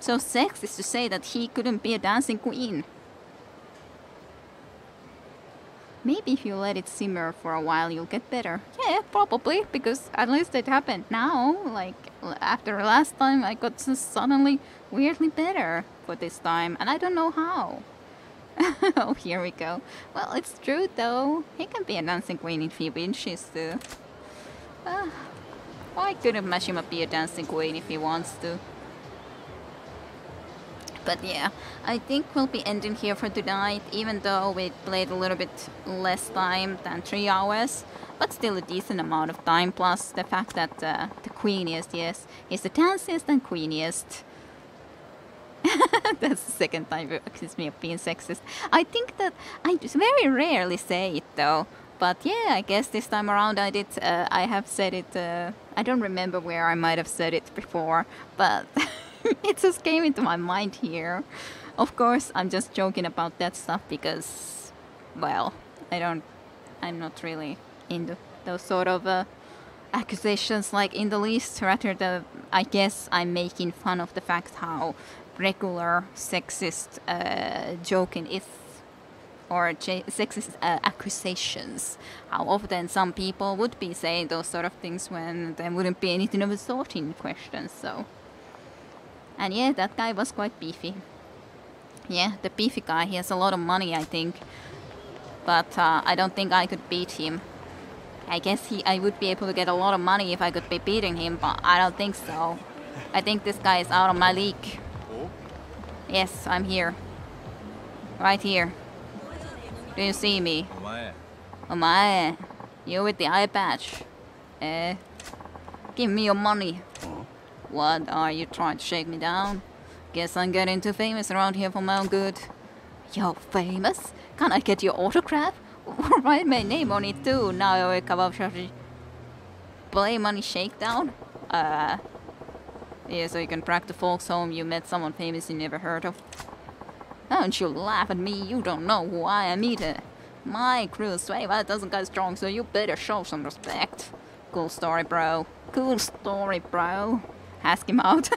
so sexist to say that he couldn't be a Dancing Queen. Maybe if you let it simmer for a while, you'll get better. Yeah, probably, because at least it happened now. Like, after last time, I got suddenly weirdly better for this time, and I don't know how. Oh, here we go. Well, it's true, though. He can be a dancing queen if he wishes to. Why couldn't Majima be a dancing queen if he wants to? But yeah, I think we'll be ending here for tonight, even though we played a little bit less time than 3 hours. But still a decent amount of time, plus the fact that the queeniest, yes, is the danciest and queeniest. That's the second time it accuses me of being sexist. I think that I just very rarely say it though. But yeah, I guess this time around I did, I have said it, I don't remember where I might have said it before, but... It just came into my mind here. Of course, I'm just joking about that stuff because, well, I'm not really into those sort of accusations like in the least. Rather, I guess I'm making fun of the fact how regular sexist joking is, or sexist accusations. How often some people would be saying those sort of things when there wouldn't be anything of the sort in question, so... And yeah, that guy was quite beefy. Yeah, the beefy guy, he has a lot of money, I think. But I don't think I could beat him. I guess I would be able to get a lot of money if I could be beating him, but I don't think so. I think this guy is out of my league. Yes, I'm here. Right here. Do you see me? Omae. You with the eye patch. Give me your money. What, are you trying to shake me down? Guess I'm getting too famous around here for my own good. You're famous? Can I get your autograph? Write my name on it too. Now I Play money shakedown? Yeah, so you can brag to folks home you met someone famous you never heard of. Don't you laugh at me, you don't know who I am either. My crew sway doesn't get strong, so you better show some respect. Cool story, bro. Cool story, bro. Ask him out.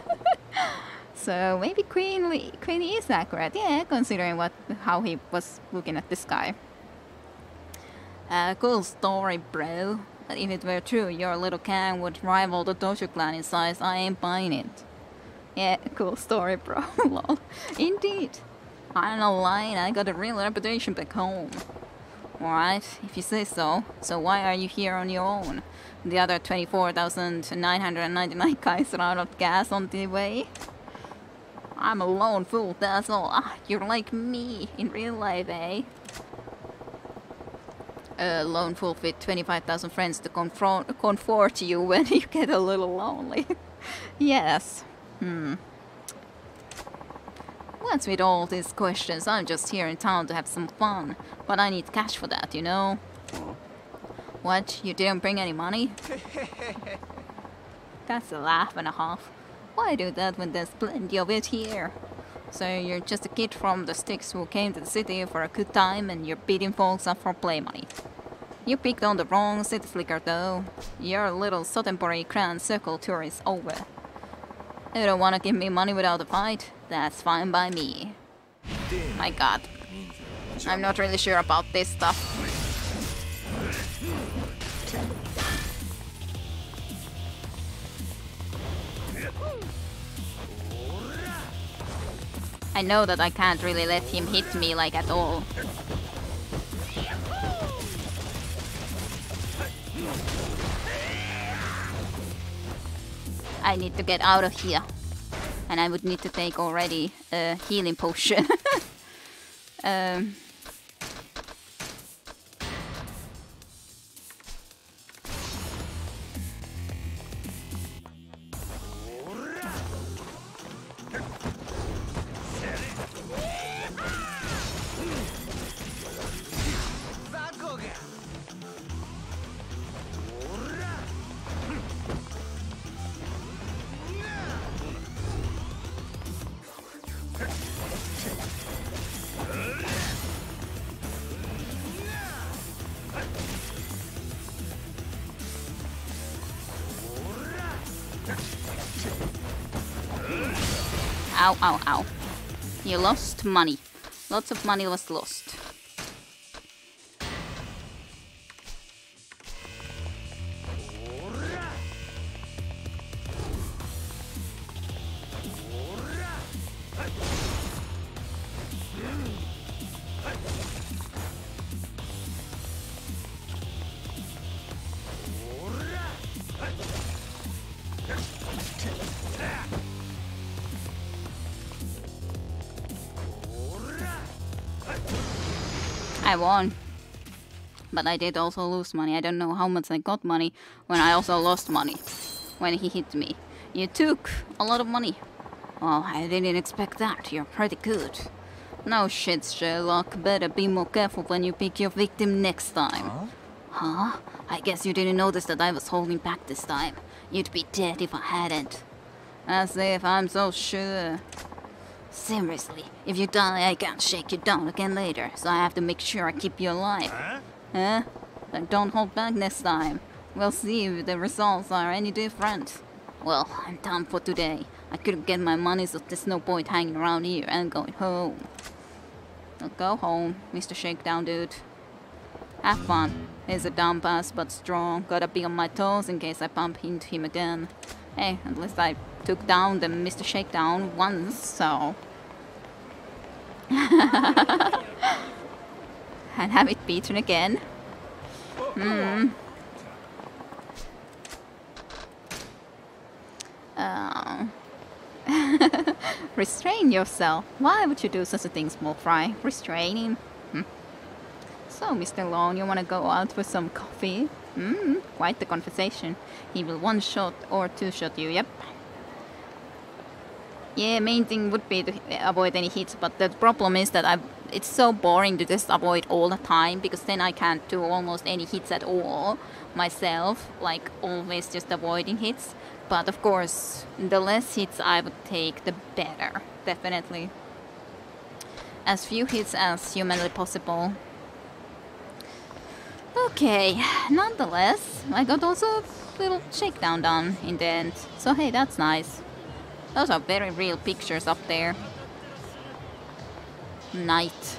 So maybe Queen is accurate, yeah, considering how he was looking at this guy. Cool story, bro. But if it were true, your little clan would rival the Dojo clan in size. I ain't buying it. Yeah, cool story, bro. Lol. Indeed. I'm not lying, I got a real reputation back home. Alright, if you say so. So why are you here on your own? The other 24,999 guys are out of gas on the way. I'm a lone fool, that's all. Ah, you're like me in real life, eh? A lone fool with 25,000 friends to comfort you when you get a little lonely. Yes. What's with all these questions? I'm just here in town to have some fun. But I need cash for that, you know? What? You didn't bring any money? That's a laugh and a half. Why do that when there's plenty of it here? So you're just a kid from the sticks who came to the city for a good time and you're beating folks up for play money. You picked on the wrong city slicker though. Your little Sotenbori Grand Circle tour is over. You don't wanna give me money without a fight? That's fine by me. My god. I'm not really sure about this stuff. I know that I can't really let him hit me like at all. I need to get out of here. And I would need to take already a healing potion. Ow, ow, ow. You lost money. Lots of money was lost. I won. But I did also lose money. I don't know how much I got money when I also lost money when he hit me. You took a lot of money. Oh, I didn't expect that. You're pretty good. No shit, Sherlock. Better be more careful when you pick your victim next time. Huh? I guess you didn't notice that I was holding back this time. You'd be dead if I hadn't. As if I'm so sure. Seriously, if you die, I can't shake you down again later, so I have to make sure I keep you alive. Huh? Then don't hold back next time. We'll see if the results are any different. Well, I'm done for today. I couldn't get my money, so there's no point hanging around here and going home. So go home, Mr. Shakedown dude. Have fun. He's a dumb ass but strong. Gotta be on my toes in case I bump into him again. Hey, at least I took down the Mr. Shakedown once, so... and have it beaten again. Restrain yourself. Why would you do such a thing, small fry? Restraining? So, Mr. Long, you wanna go out for some coffee? Quite the conversation. He will one-shot or two-shot you, yep. Yeah, main thing would be to avoid any hits, but the problem is that it's so boring to just avoid all the time, because then I can't do almost any hits at all myself, like always just avoiding hits. But of course, the less hits I would take, the better. Definitely. As few hits as humanly possible. Okay, nonetheless, I got also a little shakedown done in the end. So hey, that's nice. Those are very real pictures up there. Night.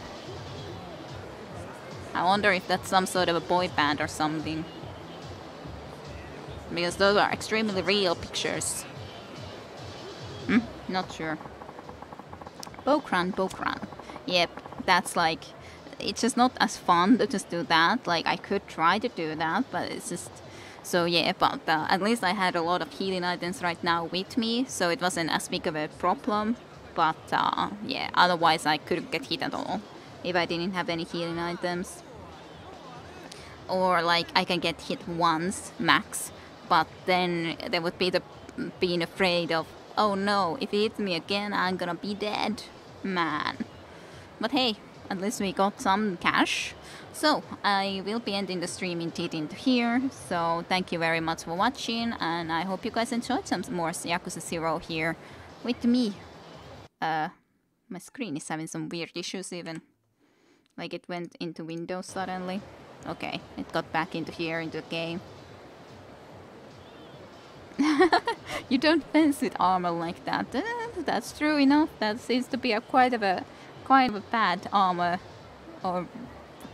I wonder if that's some sort of a boy band or something. Because those are extremely real pictures. Not sure. Bokran. Yep, that's like... It's just not as fun to just do that. Like, I could try to do that, but it's just... So yeah, but at least I had a lot of healing items right now with me, so it wasn't as big of a problem. But yeah, otherwise I couldn't get hit at all if I didn't have any healing items. Or like I can get hit once max, but then there would be the being afraid of, oh no, if he hits me again I'm gonna be dead, man. But hey, at least we got some cash. So I will be ending the stream indeed into here. So thank you very much for watching, and I hope you guys enjoyed some more Yakuza 0 here with me. My screen is having some weird issues even. Like it went into Windows suddenly. Okay, it got back into here, into the game. You don't fence with armor like that. That's true enough. That seems to be a quite of a bad armor, or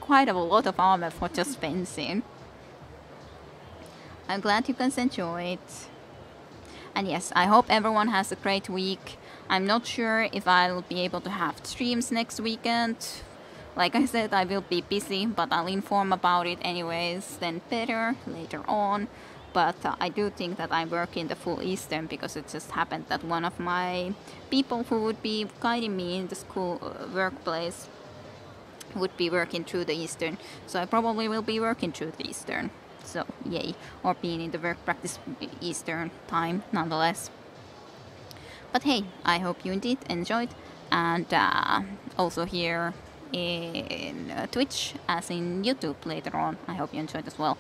quite a lot of armor for just fencing. I'm glad you guys enjoyed. And yes, I hope everyone has a great week. I'm not sure if I'll be able to have streams next weekend. Like I said, I will be busy, but I'll inform about it anyways, then better later on. But I do think that I'm working the full Eastern, because it just happened that one of my people who would be guiding me in the school workplace would be working through the Eastern. So I probably will be working through the Eastern. So yay, or being in the work practice Eastern time nonetheless. But hey, I hope you indeed enjoyed, and also here in Twitch as in YouTube later on. I hope you enjoyed as well.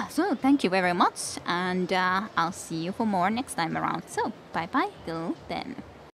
So thank you very much, and I'll see you for more next time around. So bye bye till then.